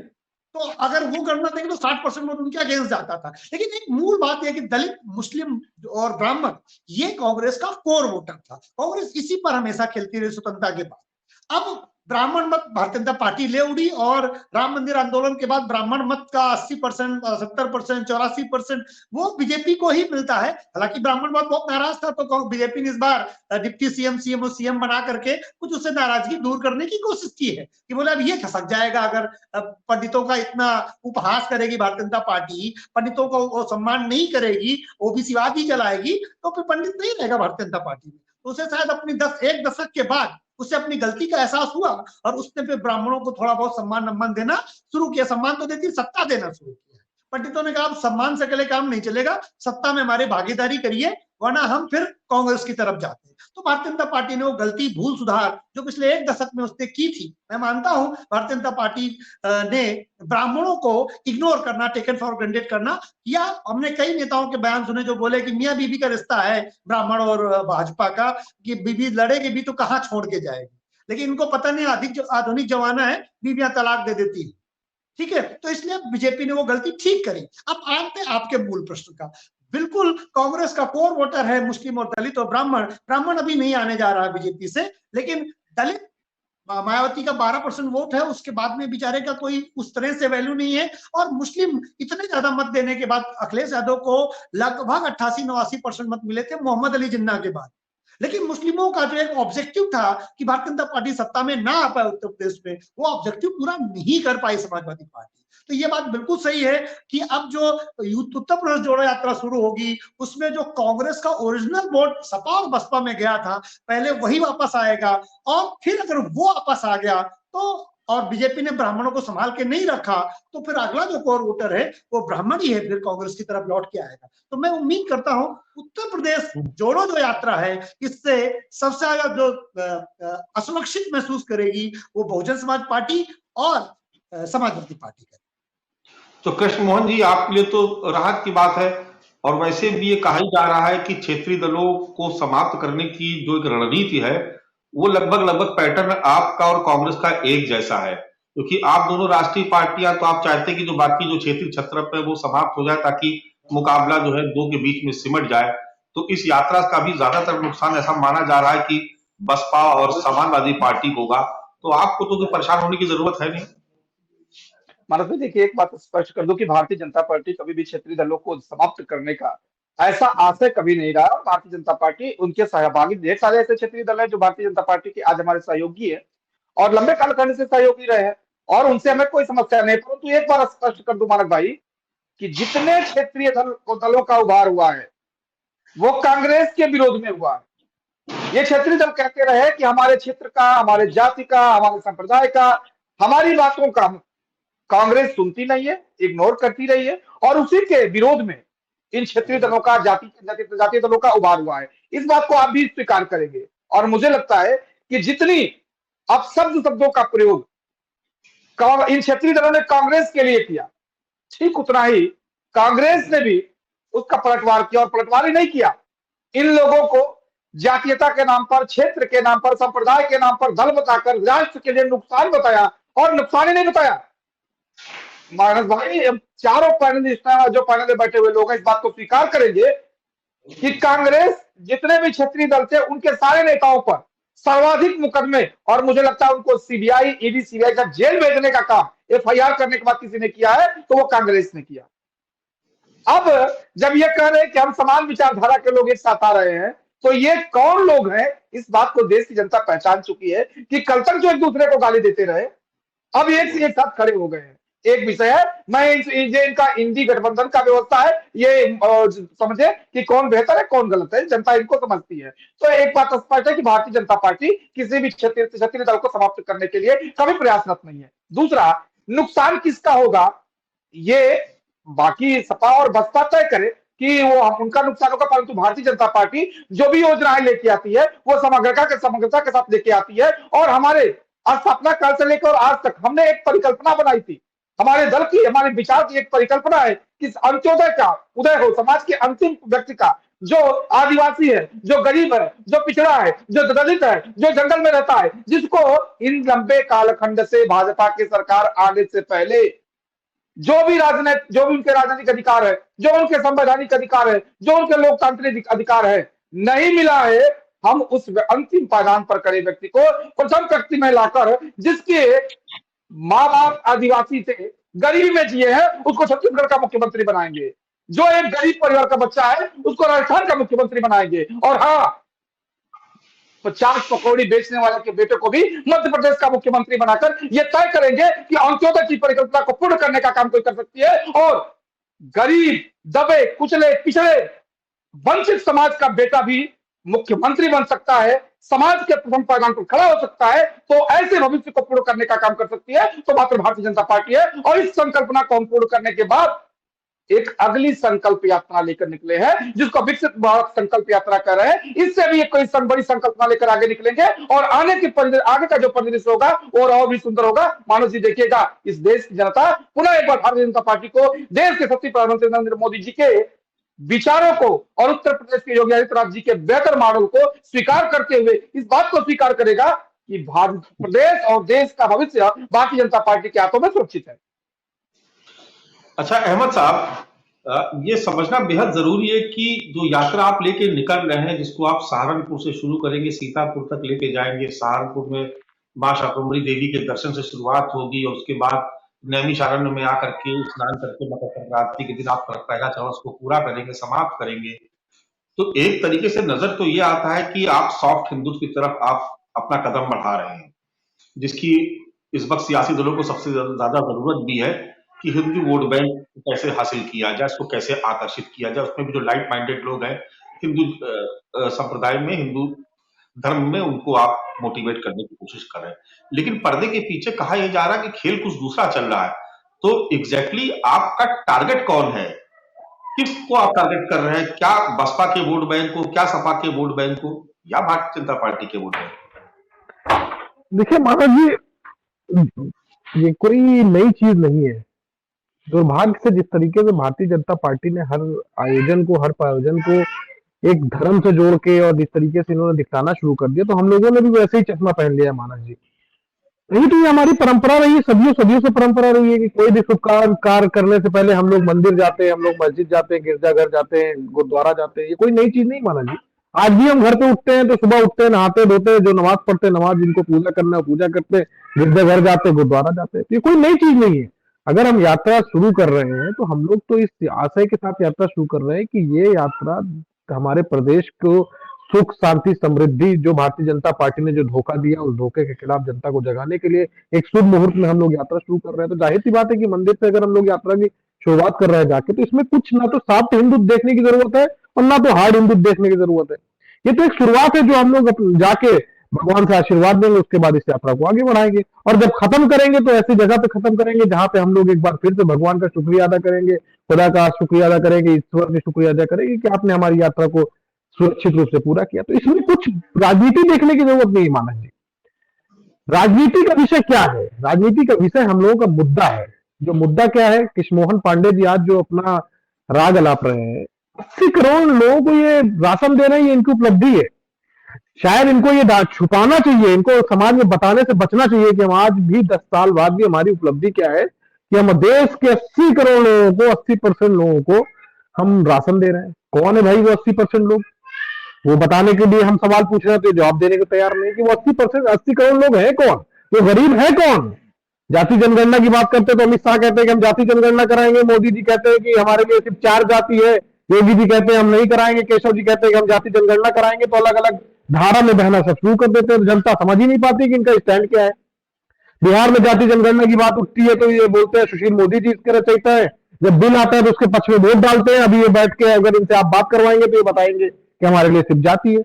तो अगर वो गणना देंगे तो 60% वोट उनके अगेंस्ट जाता था। लेकिन एक मूल बात यह कि दलित, मुस्लिम और ब्राह्मण, ये कांग्रेस का कोर वोटर था। कांग्रेस इसी पर हमेशा खेलती रही स्वतंत्रता के बाद। अब ब्राह्मण मत भारतीय जनता पार्टी ले उड़ी, और राम मंदिर आंदोलन के बाद ब्राह्मण मत का 80%, 70%, 84% वो बीजेपी को ही मिलता है। हालांकि ब्राह्मण मत बहुत नाराज था, तो बीजेपी ने इस बार डिप्टी सीएम, सीएम बना करके कुछ उससे नाराजगी दूर करने की कोशिश की है, कि बोले अब ये खसक जाएगा अगर पंडितों का इतना उपहास करेगी भारतीय जनता पार्टी, पंडितों को सम्मान नहीं करेगी, ओबीसीवाद ही चलाएगी, तो फिर पंडित नहीं रहेगा भारतीय जनता पार्टी में। तो उसे शायद अपनी 1 दशक के बाद उसे अपनी गलती का एहसास हुआ, और उसने फिर ब्राह्मणों को थोड़ा बहुत सम्मान देना शुरू किया। सम्मान तो देती, सत्ता देना शुरू किया। पंडितों ने कहा सम्मान से अकेले काम नहीं चलेगा, सत्ता में हमारी भागीदारी करिए, वरना हम फिर कांग्रेस की तरफ जाते हैं। तो भारतीय जनता पार्टी ने वो गलती, भूल, सुधार जो पिछले 1 दशक में उसने की थी, मैं मानता हूं भारतीय जनता पार्टी ने ब्राह्मणों को इग्नोर करना, टेकन फॉर ग्रांटेड करना किया। हमने कई नेताओं के बयान सुने जो बोले कि मियां बीबी का रिश्ता है ब्राह्मण और भाजपा का, कि बीबी लड़ेगी भी तो कहां छोड़ के जाएगी, लेकिन इनको पता नहीं आधुनिक जमाना है, बीबियां तलाक दे देती है, ठीक है। तो इसलिए बीजेपी ने वो गलती ठीक करी। अब आते हैं आपके मूल प्रश्न का। बिल्कुल कांग्रेस का कोर वोटर है मुस्लिम और दलित और ब्राह्मण अभी नहीं आने जा रहा है बीजेपी से, लेकिन दलित, मायावती का 12% वोट है, उसके बाद में बेचारे का कोई उस तरह से वैल्यू नहीं है, और मुस्लिम इतने ज्यादा मत देने के बाद अखिलेश यादव को लगभग 88-89% मत मिले थे मोहम्मद अली जिन्ना के बाद। लेकिन मुस्लिमों का जो एक ऑब्जेक्टिव था कि भारतीय जनता पार्टी सत्ता में ना आ पाए उत्तर प्रदेश में, वो ऑब्जेक्टिव पूरा नहीं कर पाई समाजवादी पार्टी। तो ये बात बिल्कुल सही है कि अब जो उत्तर प्रदेश जोड़ो यात्रा शुरू होगी, उसमें जो कांग्रेस का ओरिजिनल वोट सपा और बसपा में गया था, पहले वही वापस आएगा, और फिर अगर वो वापस आ गया तो, और बीजेपी ने ब्राह्मणों को संभाल के नहीं रखा, तो फिर अगला जो कोर वोटर है वो ब्राह्मण ही है, फिर कांग्रेस की तरफ लौट के आएगा। तो मैं उम्मीद करता हूं उत्तर प्रदेश जोड़ो जो यात्रा है, इससे सबसे ज्यादा जो असुरक्षित महसूस करेगी वो बहुजन समाज पार्टी और समाजवादी पार्टी करेगी। तो कृष्ण मोहन जी, आपके लिए तो राहत की बात है, और वैसे भी ये कहा ही जा रहा है कि क्षेत्रीय दलों को समाप्त करने की जो एक रणनीति है, वो लगभग पैटर्न आपका और कांग्रेस का एक जैसा है, क्योंकि आप दोनों राष्ट्रीय पार्टियां, तो आप चाहते हैं कि जो बाकी जो क्षेत्रीय छत्रप है वो समाप्त हो जाए, ताकि मुकाबला जो है दो के बीच में सिमट जाए। तो इस यात्रा का भी ज्यादातर नुकसान ऐसा माना जा रहा है कि बसपा और समाजवादी पार्टी होगा, तो आपको तो परेशान होने की जरूरत है नहीं। मानस भाई देखिए, एक बात स्पष्ट कर दो कि भारतीय जनता पार्टी कभी भी क्षेत्रीय दलों को समाप्त करने का ऐसा आशय कभी नहीं रहा। भारतीय जनता पार्टी, उनके सहभागी ढेर सारे ऐसे क्षेत्रीय दल हैं जो भारतीय जनता पार्टी के आज हमारे सहयोगी है और लंबे कालखंड से सहयोगी रहे हैं, और उनसे हमें कोई समस्या नहीं। परंतु एक बार स्पष्ट कर दूं मानक भाई कि जितने क्षेत्रीय दलों का उभार हुआ है वो कांग्रेस के विरोध में हुआ है। ये क्षेत्रीय दल कहते रहे कि हमारे क्षेत्र का, हमारे जाति का, हमारे संप्रदाय का, हमारी बातों का कांग्रेस सुनती नहीं है, इग्नोर करती रही है, और उसी के विरोध में इन क्षेत्रीय दलों का, जातीय दलों का उभार हुआ है। इस बात को आप भी स्वीकार करेंगे। और मुझे लगता है कि जितनी अब शब्दों का प्रयोग इन क्षेत्रीय दलों ने कांग्रेस के लिए किया, ठीक उतना ही कांग्रेस ने भी उसका पलटवार किया, और पलटवार ही नहीं किया, इन लोगों को जातीयता के नाम पर, क्षेत्र के नाम पर, संप्रदाय के नाम पर दल बताकर राष्ट्र के लिए नुकसान बताया, और नुकसान ही नहीं बताया। मानस भाई, चारों पैनलिस्ट जो पैनल में बैठे हुए लोग हैं इस बात को स्वीकार करेंगे कि कांग्रेस जितने भी क्षेत्रीय दल थे उनके सारे नेताओं पर सर्वाधिक मुकदमे, और मुझे लगता है उनको सीबीआई, ईडी, सीबीआई का जेल भेजने का काम एफआईआर करने के बाद किसी ने किया है तो वो कांग्रेस ने किया। अब जब ये कह रहे हैं कि हम समान विचारधारा के लोग एक साथ आ रहे हैं, तो ये कौन लोग हैं, इस बात को देश की जनता पहचान चुकी है कि कल तक जो एक दूसरे को गाली देते रहे, अब एक से एक साथ खड़े हो गए हैं। एक विषय है, मैं इनका इंडी गठबंधन का व्यवस्था है, ये समझे कि कौन बेहतर है कौन गलत है, जनता इनको समझती है। तो एक बात स्पष्ट है कि भारतीय जनता पार्टी किसी भी क्षेत्रीय दल को समाप्त करने के लिए कभी प्रयासरत नहीं है। दूसरा, नुकसान किसका होगा ये बाकी सपा और बसपा तय करे कि वो उनका नुकसान होगा, परंतु भारतीय जनता पार्टी जो भी योजनाएं लेके आती है वो समग्रता के साथ लेके आती है। और हमारे स्थापना काल से लेकर आज तक हमने एक परिकल्पना बनाई थी, हमारे दल की, हमारे विचार की एक परिकल्पना है कि अंत्योदय का उदय हो, समाज के अंतिम व्यक्ति का, जो आदिवासी है, जो गरीब है, जो पिछड़ा है, जो दलित है, जो जंगल में रहता है, जिसको इन लंबे कालखंड से भाजपा की सरकार आने से पहले जो भी उनके राजनीतिक अधिकार है, जो उनके संवैधानिक अधिकार है, जो उनके लोकतांत्रिक अधिकार है, नहीं मिला है। हम उस अंतिम पायदान पर खड़े व्यक्ति को प्रथम पंक्ति में लाकर, जिसके माँ बाप आदिवासी थे, गरीबी में जिए हैं, उसको छत्तीसगढ़ का मुख्यमंत्री बनाएंगे। जो एक गरीब परिवार का बच्चा है उसको राजस्थान का मुख्यमंत्री बनाएंगे। और हाँ, 50 पकौड़ी बेचने वाले के बेटे को भी मध्य प्रदेश का मुख्यमंत्री बनाकर ये तय करेंगे कि अंत्योदय की परिकल्पना को पूर्ण करने का काम कोई कर सकती है, और गरीब, दबे, कुचले, पिछड़े, वंचित समाज का बेटा भी मुख्यमंत्री बन सकता है, समाज के प्रथम पायदान पर खड़ा हो सकता है। तो ऐसे भविष्य को पूर्ण करने का काम कर सकती है तो मात्र भारतीय जनता पार्टी है। और इस संकल्पना को हम पूर्ण करने के बाद एक अगली संकल्प यात्रा लेकर निकले हैं, जिसको विकसित भारत संकल्प यात्रा कर रहे हैं। इससे भी एक कोई बड़ी संकल्पना लेकर आगे निकलेंगे और आगे का जो परिदृश्य होगा और भी सुंदर होगा। मानस जी देखिएगा, इस देश की जनता पुनः एक बार भारतीय जनता पार्टी को, देश के सच्चे प्रधानमंत्री नरेंद्र मोदी जी के विचारों को और उत्तर प्रदेश के योगी आदित्यनाथ जी के बेहतर मॉडल को स्वीकार करते हुए इस बात को स्वीकार करेगा कि भारत प्रदेश और देश का भविष्य भारतीय जनता पार्टी के हाथों में सुरक्षित है। अच्छा अहमद साहब, ये समझना बेहद जरूरी है कि जो यात्रा आप लेके निकल रहे हैं, जिसको आप सहारनपुर से शुरू करेंगे, सीतापुर तक लेके जाएंगे, सहारनपुर में मां शाकंभरी देवी के दर्शन से शुरुआत होगी और उसके बाद नैमिषारण्य में आकर के स्नान करके मकर संक्रांति के दिन आप पहला चरण उसको पूरा करेंगे, समाप्त करेंगे। तो एक तरीके से नजर तो ये आता है कि आप सॉफ्ट हिंदुत्व की तरफ आप अपना कदम बढ़ा रहे हैं, जिसकी इस वक्त सियासी दलों को सबसे ज्यादा जरूरत भी है कि हिंदू वोट बैंक कैसे हासिल किया जाए, इसको कैसे आकर्षित किया जाए। उसमें भी जो लाइट माइंडेड लोग हैं हिंदू संप्रदाय में, हिंदू धर्म में, उनको आप मोटिवेट करने की कोशिश कर रहे हैं। लेकिन पर्दे के पीछे कहा यह जा रहा है कि खेल कुछ दूसरा चल रहा है। तो एग्जैक्टली आपका टारगेट कौन है, किसको आप टारगेट कर रहे हैं? क्या बसपा के वोट बैंक को, क्या सपा के वोट बैंक को, या भारतीय जनता पार्टी के वोट बैंक? देखिए मानव जी, ये कोई नई चीज नहीं है। दुर्भाग्य से जिस तरीके से भारतीय जनता पार्टी ने हर प्रायोजन को एक धर्म से जोड़ के और जिस तरीके से इन्होंने दिखाना शुरू कर दिया, तो हम लोगों ने भी वैसे ही चश्मा पहन लिया मानव जी। यही तो ये हमारी परंपरा रही है, सदियों से परंपरा रही है कि कोई भी शुभ कार्य करने से पहले हम लोग मंदिर जाते हैं, हम लोग मस्जिद जाते हैं, गिरजाघर जाते हैं, गुरुद्वारा जाते हैं। ये कोई नई चीज नहीं मानव जी। आज भी हम घर पे उठते हैं तो सुबह उठते हैं, नहाते धोते हैं, जो नमाज पढ़ते हैं नमाज, जिनको पूजा करना है पूजा करते हैं, गिरजाघर जाते हैं, गुरुद्वारा जाते हैं। ये कोई नई चीज नहीं है। अगर हम यात्रा शुरू कर रहे हैं तो हम लोग तो इस आशय के साथ यात्रा शुरू कर रहे हैं कि ये यात्रा हमारे प्रदेश को सुख शांति समृद्धि, जो भारतीय जनता पार्टी ने जो धोखा दिया, उस धोखे के खिलाफ जनता को जगाने के लिए एक शुभ मुहूर्त में हम लोग यात्रा शुरू कर रहे हैं। तो जाहिर सी बात है कि मंदिर से अगर हम लोग यात्रा की शुरुआत कर रहे हैं जाके, तो इसमें कुछ ना तो सॉफ्ट हिंदुत्व देखने की जरूरत है और ना तो हार्ड हिंदुत्व देखने की जरूरत है। ये तो एक शुरुआत है जो हम लोग जाके भगवान से आशीर्वाद देंगे, उसके बाद इस यात्रा को आगे बढ़ाएंगे। और जब खत्म करेंगे तो ऐसी जगह पे खत्म करेंगे जहां पे हम लोग एक बार फिर से भगवान का शुक्रिया अदा करेंगे, खुदा का शुक्रिया अदा करेंगे, ईश्वर का शुक्रिया अदा करेंगे कि आपने हमारी यात्रा को सुरक्षित रूप से पूरा किया। तो इसमें कुछ राजनीति देखने की जरूरत नहीं मानव जी। राजनीति का विषय क्या है? राजनीति का विषय हम लोगों का मुद्दा है। जो मुद्दा क्या है? कृष्णमोहन पांडे जी आज जो अपना राग अलाप रहे हैं, 80 करोड़ लोगों को ये राशन दे रहे हैं, ये इनकी उपलब्धि है। शायद इनको ये छुपाना चाहिए, इनको समाज में बताने से बचना चाहिए कि हम आज भी 10 साल बाद भी हमारी उपलब्धि क्या है कि हम देश के 80 करोड़ लोगों को, 80% लोगों को हम राशन दे रहे हैं। कौन है भाई वो 80% लोग? वो बताने के लिए हम सवाल पूछ रहे हैं तो जवाब देने को तैयार नहीं कि वो 80 करोड़ लोग हैं कौन, वो गरीब है कौन। जाति जनगणना की बात करते तो अमित शाह कहते हैं कि हम जाति जनगणना कराएंगे, मोदी जी कहते हैं कि हमारे लिए सिर्फ 4 जाति है, योगी जी कहते हैं हम नहीं कराएंगे, केशव जी कहते हैं कि हम जाति जनगणना कराएंगे। तो अलग अलग धारा में बहना सब शुरू कर देते हैं। तो जनता समझ ही नहीं पाती कि इनका स्टैंड क्या है। बिहार में जाति जनगणना की बात उठती है तो ये बोलते हैं सुशील मोदी जी इसके रचयिता है। जब बिल आता है तो उसके पक्ष में वोट डालते हैं। अभी ये बैठ के अगर इनसे आप बात करवाएंगे तो ये बताएंगे कि हमारे लिए सिर्फ जाति है।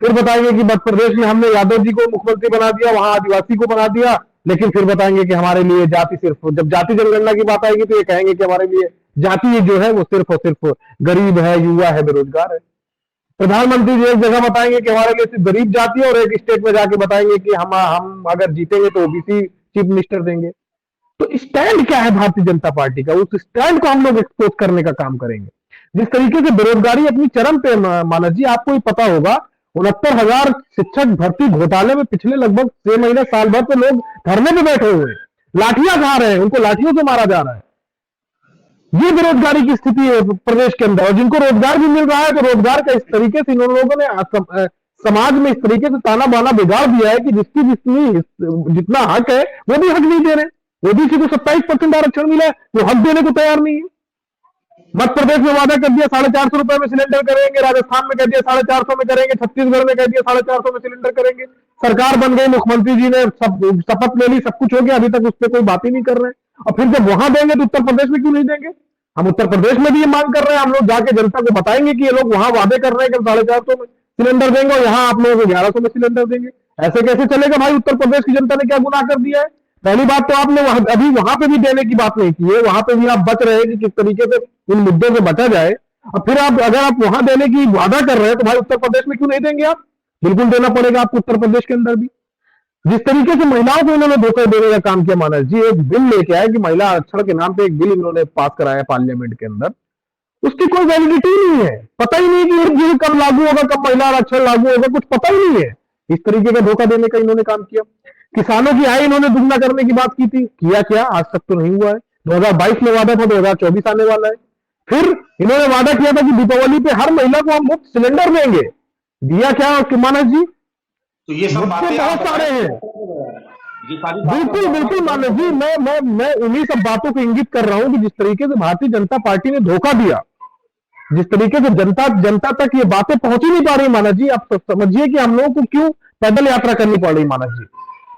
फिर बताएंगे कि मध्य प्रदेश में हमने यादव जी को मुख्यमंत्री बना दिया, वहां आदिवासी को बना दिया, लेकिन फिर बताएंगे कि हमारे लिए जाति सिर्फ, जब जाति जनगणना की बात आएगी तो ये कहेंगे कि हमारे लिए जाति जो है वो सिर्फ और सिर्फ गरीब है, युवा है, बेरोजगार है। प्रधानमंत्री जी एक जगह बताएंगे कि हमारे लिए सिर्फ गरीब जाति है और एक स्टेट में जाके बताएंगे कि हम अगर जीतेंगे तो ओबीसी चीफ मिनिस्टर देंगे। तो स्टैंड क्या है भारतीय जनता पार्टी का? उस स्टैंड को हम लोग एक्सपोज करने का काम करेंगे। जिस तरीके से बेरोजगारी अपनी चरम पे मानव जी, आपको ही पता होगा 69,000 शिक्षक भर्ती घोटाले में पिछले लगभग 6 महीने साल भर पे लोग धरने पे बैठे हुए हैं, लाठियां खा रहे हैं, उनको लाठियों से मारा जा रहा है। ये बेरोजगारी की स्थिति है प्रदेश के अंदर। और जिनको रोजगार भी मिल रहा है तो रोजगार का इस तरीके से इन लोगों ने समाज में इस तरीके से ताना बाना बिगाड़ दिया है कि जिसकी जितना हक है वो भी हक नहीं दे रहे। ओबीसी को 27% आरक्षण मिला है, वो हक देने को तैयार नहीं है। मध्य प्रदेश में वादा कर दिया 450 रुपए में सिलेंडर करेंगे, राजस्थान में कह दिया 450 में करेंगे, छत्तीसगढ़ में कह दिया 450 में सिलेंडर करेंगे। सरकार बन गई, मुख्यमंत्री जी ने शपथ ले ली, सब कुछ हो गया, अभी तक उस पर कोई बात ही नहीं कर रहे हैं। और फिर जब वहां देंगे तो उत्तर प्रदेश में क्यों नहीं देंगे? हम उत्तर प्रदेश में भी ये मांग कर रहे हैं। हम लोग जाके जनता को बताएंगे कि ये लोग वहां वादे कर रहे हैं कि 450 में सिलेंडर देंगे और यहाँ आप लोगों को 1100 में सिलेंडर देंगे। ऐसे कैसे चलेगा भाई? उत्तर प्रदेश की जनता ने क्या गुनाह कर दिया है? पहली बात तो आपने अभी वहां पे भी देने की बात नहीं की है, वहां पे भी आप बच रहे हैं कि किस तरीके से इन मुद्दों से बचा जाए। और फिर आप अगर आप वहां देने की वादा कर रहे हैं तो भाई उत्तर प्रदेश में क्यों नहीं देंगे आप? बिल्कुल देना पड़ेगा आपको उत्तर प्रदेश के अंदर भी। जिस तरीके से महिलाओं को इन्होंने धोखा देने का काम किया, मानस जी एक बिल लेके आए कि महिला आरक्षण के नाम पे एक बिल इन्होंने पास कराया पार्लियामेंट के अंदर, उसकी कोई वैलिडिटी नहीं है, पता ही नहीं कि ये बिल कब लागू होगा, कब महिला आरक्षण लागू होगा, कुछ पता ही नहीं है। इस तरीके का धोखा देने का इन्होंने काम किया। किसानों की आय इन्होंने दुगना करने की बात की थी, किया क्या? आज तक तो नहीं हुआ है। 2022 में वादा था, 2024 आने वाला है। फिर इन्होंने वादा किया था कि दीपावली पे हर महिला को हम मुफ्त सिलेंडर देंगे, दिया क्या मानस जी? तो ये सब मुद्दे बातें बहुत सारे हैं। ये सारी बिल्कुल बिल्कुल मानस जी, मैं उन्हीं सब बातों को इंगित कर रहा हूं कि जिस तरीके से भारतीय जनता पार्टी ने धोखा दिया, जिस तरीके से जनता तक ये बातें पहुंच ही नहीं पा रही मानस जी। आप समझिए कि हम लोगों को क्यों पैदल यात्रा करनी पड़ रही मानस जी।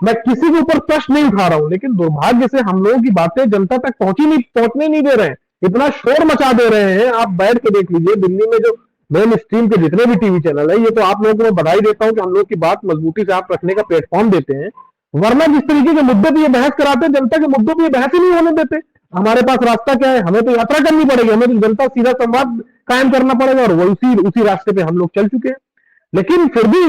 मैं किसी के ऊपर प्रश्न नहीं उठा रहा हूं, लेकिन दुर्भाग्य से हम लोगों की बातें जनता तक पहुंचने नहीं दे रहे हैं। इतना शोर मचा दे रहे हैं। आप बैठ के देख लीजिए, दिल्ली में जो मेन स्ट्रीम के जितने भी टीवी चैनल है, ये तो आप लोगों को मैं बधाई देता हूं कि हम लोग की बात मजबूती से आप रखने का प्लेटफॉर्म देते हैं। वरना जिस तरीके के मुद्दे पे ये बहस कराते हैं, जनता के मुद्दों पे ये बहस ही नहीं होने देते। हमारे पास रास्ता क्या है? हमें तो यात्रा करनी पड़ेगी, हमें तो जनता सीधा संवाद कायम करना पड़ेगा, और वो उसी रास्ते पे हम लोग चल चुके हैं। लेकिन फिर भी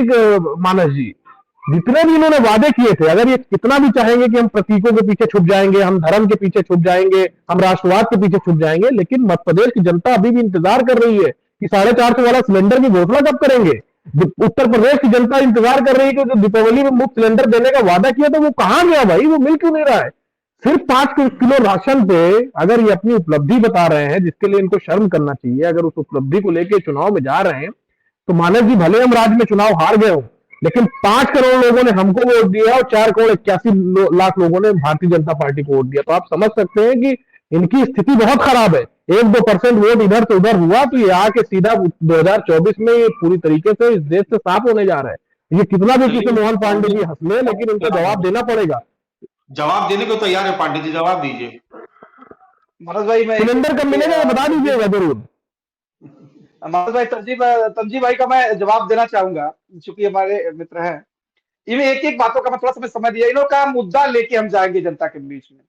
मानस जी, जितने भी इन्होंने वादे किए थे, अगर ये कितना भी चाहेंगे कि हम प्रतीकों के पीछे छुप जाएंगे, हम धर्म के पीछे छुप जाएंगे, हम राष्ट्रवाद के पीछे छुप जाएंगे, लेकिन मध्य प्रदेश की जनता अभी भी इंतजार कर रही है कि 450 वाला सिलेंडर की घोषणा कब करेंगे। उत्तर प्रदेश की जनता इंतजार कर रही है कि जो दीपावली में मुफ्त सिलेंडर देने का वादा किया था वो कहां गया भाई? वो मिल क्यों नहीं रहा है? सिर्फ 5 किलो राशन पे अगर ये अपनी उपलब्धि बता रहे हैं, जिसके लिए इनको शर्म करना चाहिए, अगर उस उपलब्धि को लेकर चुनाव में जा रहे हैं, तो मानव जी भले हम राज्य में चुनाव हार गए हो, लेकिन 5 करोड़ लोगों ने हमको वोट दिया और 4 करोड़ 81 लाख लोगों ने भारतीय जनता पार्टी को वोट दिया। तो आप समझ सकते हैं कि इनकी स्थिति बहुत खराब है। 1-2% वोट इधर से उधर हुआ तो ये आके सीधा 2024 में ये पूरी तरीके से इस देश से साफ होने जा रहा है। ये कितना भी किसी मोहन पांडे जी हंस ले, लेकिन उनको जवाब देना पड़ेगा। जवाब देने को तैयार है पांडे जी, जवाब दीजिए। मनोज भाई, मैं सिलेंडर कब मिलेगा ये बता दीजिएगा जरूर। मनोज भाई, तंजी भाई का मैं जवाब देना चाहूंगा, चूंकि हमारे मित्र हैं। इन्हें एक एक बातों का मैं थोड़ा सा समय दिया। इन्होंने कहा मुद्दा लेके हम जाएंगे जनता के बीच में।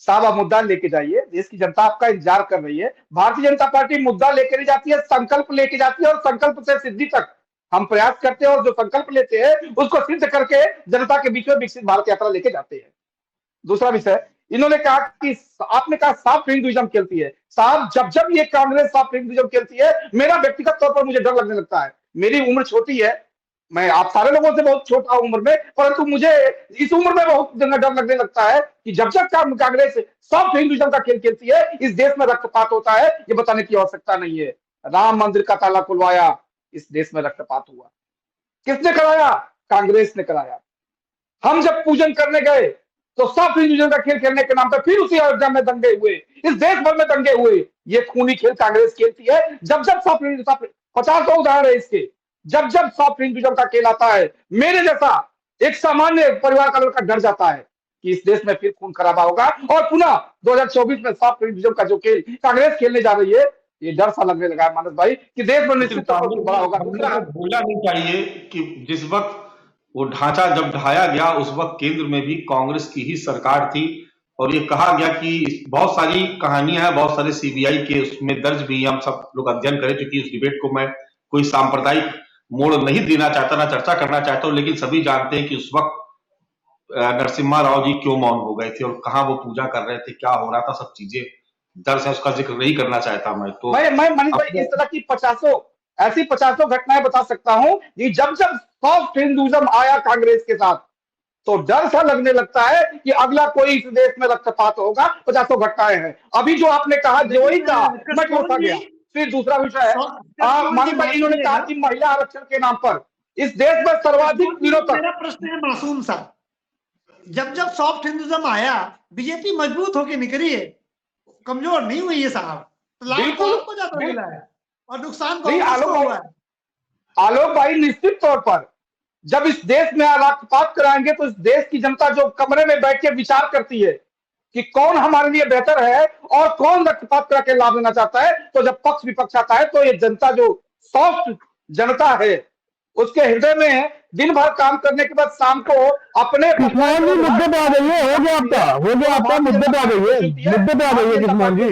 साहब, आप मुद्दा लेके जाइए, देश की जनता आपका इंतजार कर रही है। भारतीय जनता पार्टी मुद्दा लेकर नहीं जाती है, संकल्प लेके जाती है, और संकल्प से सिद्धि तक हम प्रयास करते हैं, और जो संकल्प लेते हैं उसको सिद्ध करके जनता के बीच में विकसित भारत यात्रा लेके जाते हैं। दूसरा विषय, इन्होंने कहा कि आपने कहा सॉफ्ट हिंदुइज्म खेलती है। साहब, जब ये कांग्रेस सॉफ्ट हिंदुइज्म खेलती है, मेरा व्यक्तिगत तौर पर मुझे डर लगने लगता है। मेरी उम्र छोटी है, मैं आप सारे लोगों से बहुत छोटा उम्र में, परंतु मुझे इस उम्र में बहुत डर लगने लगता है कि जब कांग्रेस सॉफ्ट हिंदुइज्म का खेल खेलती है, इस देश में रक्तपात होता है, ये बताने की आवश्यकता नहीं है। राम मंदिर का ताला खुलवाया, इस देश में रक्तपात हुआ। किसने कराया? कांग्रेस ने कराया। हम जब पूजन करने गए तो सॉफ्ट हिंदुइज्म का खेल खेलने के नाम पर फिर उसी अयोध्या में दंगे हुए, इस देश भर में दंगे हुए। ये खूनी खेल कांग्रेस खेलती है। जब सॉफ्ट हिंदुइज्म, 50 उदाहरण है इसके, जब सॉफ्ट हिंदुइज्म का खेल आता है, मेरे जैसा एक सामान्य परिवार का लड़का डर जाता है कि इस देश में फिर खून खराबा होगा, और पुनः 2024 में सॉफ्ट हिंदुइज्म का जो खेल कांग्रेस खेलने जा रही है, ये डर सा लगने लगा है मानस भाई कि देश में निश्चित तौर पर बड़ा होगा। भूलना नहीं चाहिए कि जिस वक्त वो ढांचा जब ढाया गया, उस वक्त केंद्र में भी कांग्रेस की ही सरकार थी, और ये कहा गया कि बहुत सारी कहानियां हैं, बहुत सारे सीबीआई के उसमें दर्ज भी हम सब लोग अध्ययन करें। क्योंकि उस डिबेट को मैं कोई सांप्रदायिक मोड़ नहीं देना चाहता, ना चर्चा करना चाहता हूं, लेकिन सभी जानते हैं कि उस वक्त नरसिम्हा राव जी क्यों मौन हो गए थे और कहां वो पूजा कर रहे थे, क्या हो रहा था, सब चीजें दर्ज है, उसका जिक्र नहीं करना चाहता मैं। तो मैं मनीष भाई इस तरह की 50 घटनाएं बता सकता हूं कि जब सॉफ्ट हिंदुइज्म आया कांग्रेस के साथ, तो डर सा लगने लगता है कि अगला कोई इस देश में रक्तपात होगा। 50 घटनाएं हैं। अभी जो आपने कहा, जो ही कहा, मैं टोटा गया। फिर दूसरा विषय है, मनीष भाई, इन्होंने कहा कि महिला आरक्षण के नाम पर इस देश में सर्वाधिक दिनों तक। मेरा प्रश्न है मासूम सा, जब सॉफ्ट हिंदुइज्म आया, बीजेपी मजबूत होकर निकली है, कमजोर नहीं हुई है साहब। बिल्कुल को ज्यादा मिला है और नुकसान आलोक भाई, निश्चित तौर पर जब इस देश में रक्तपात कराएंगे तो इस देश की जनता जो कमरे में बैठ के विचार करती है कि कौन हमारे लिए बेहतर है और कौन रक्तपात करा के लाभ लेना चाहता है, तो जब पक्ष विपक्ष आता है, तो ये जनता जो सॉफ्ट जनता है, उसके हृदय में दिन भर काम करने के बाद शाम को अपने कृष्णमोहन जी मुद्दे पे आ जाइए, हो गया आपका मुद्दे पे आ जाइए, मुद्दे पे आ जाइए कृष्णमोहन जी,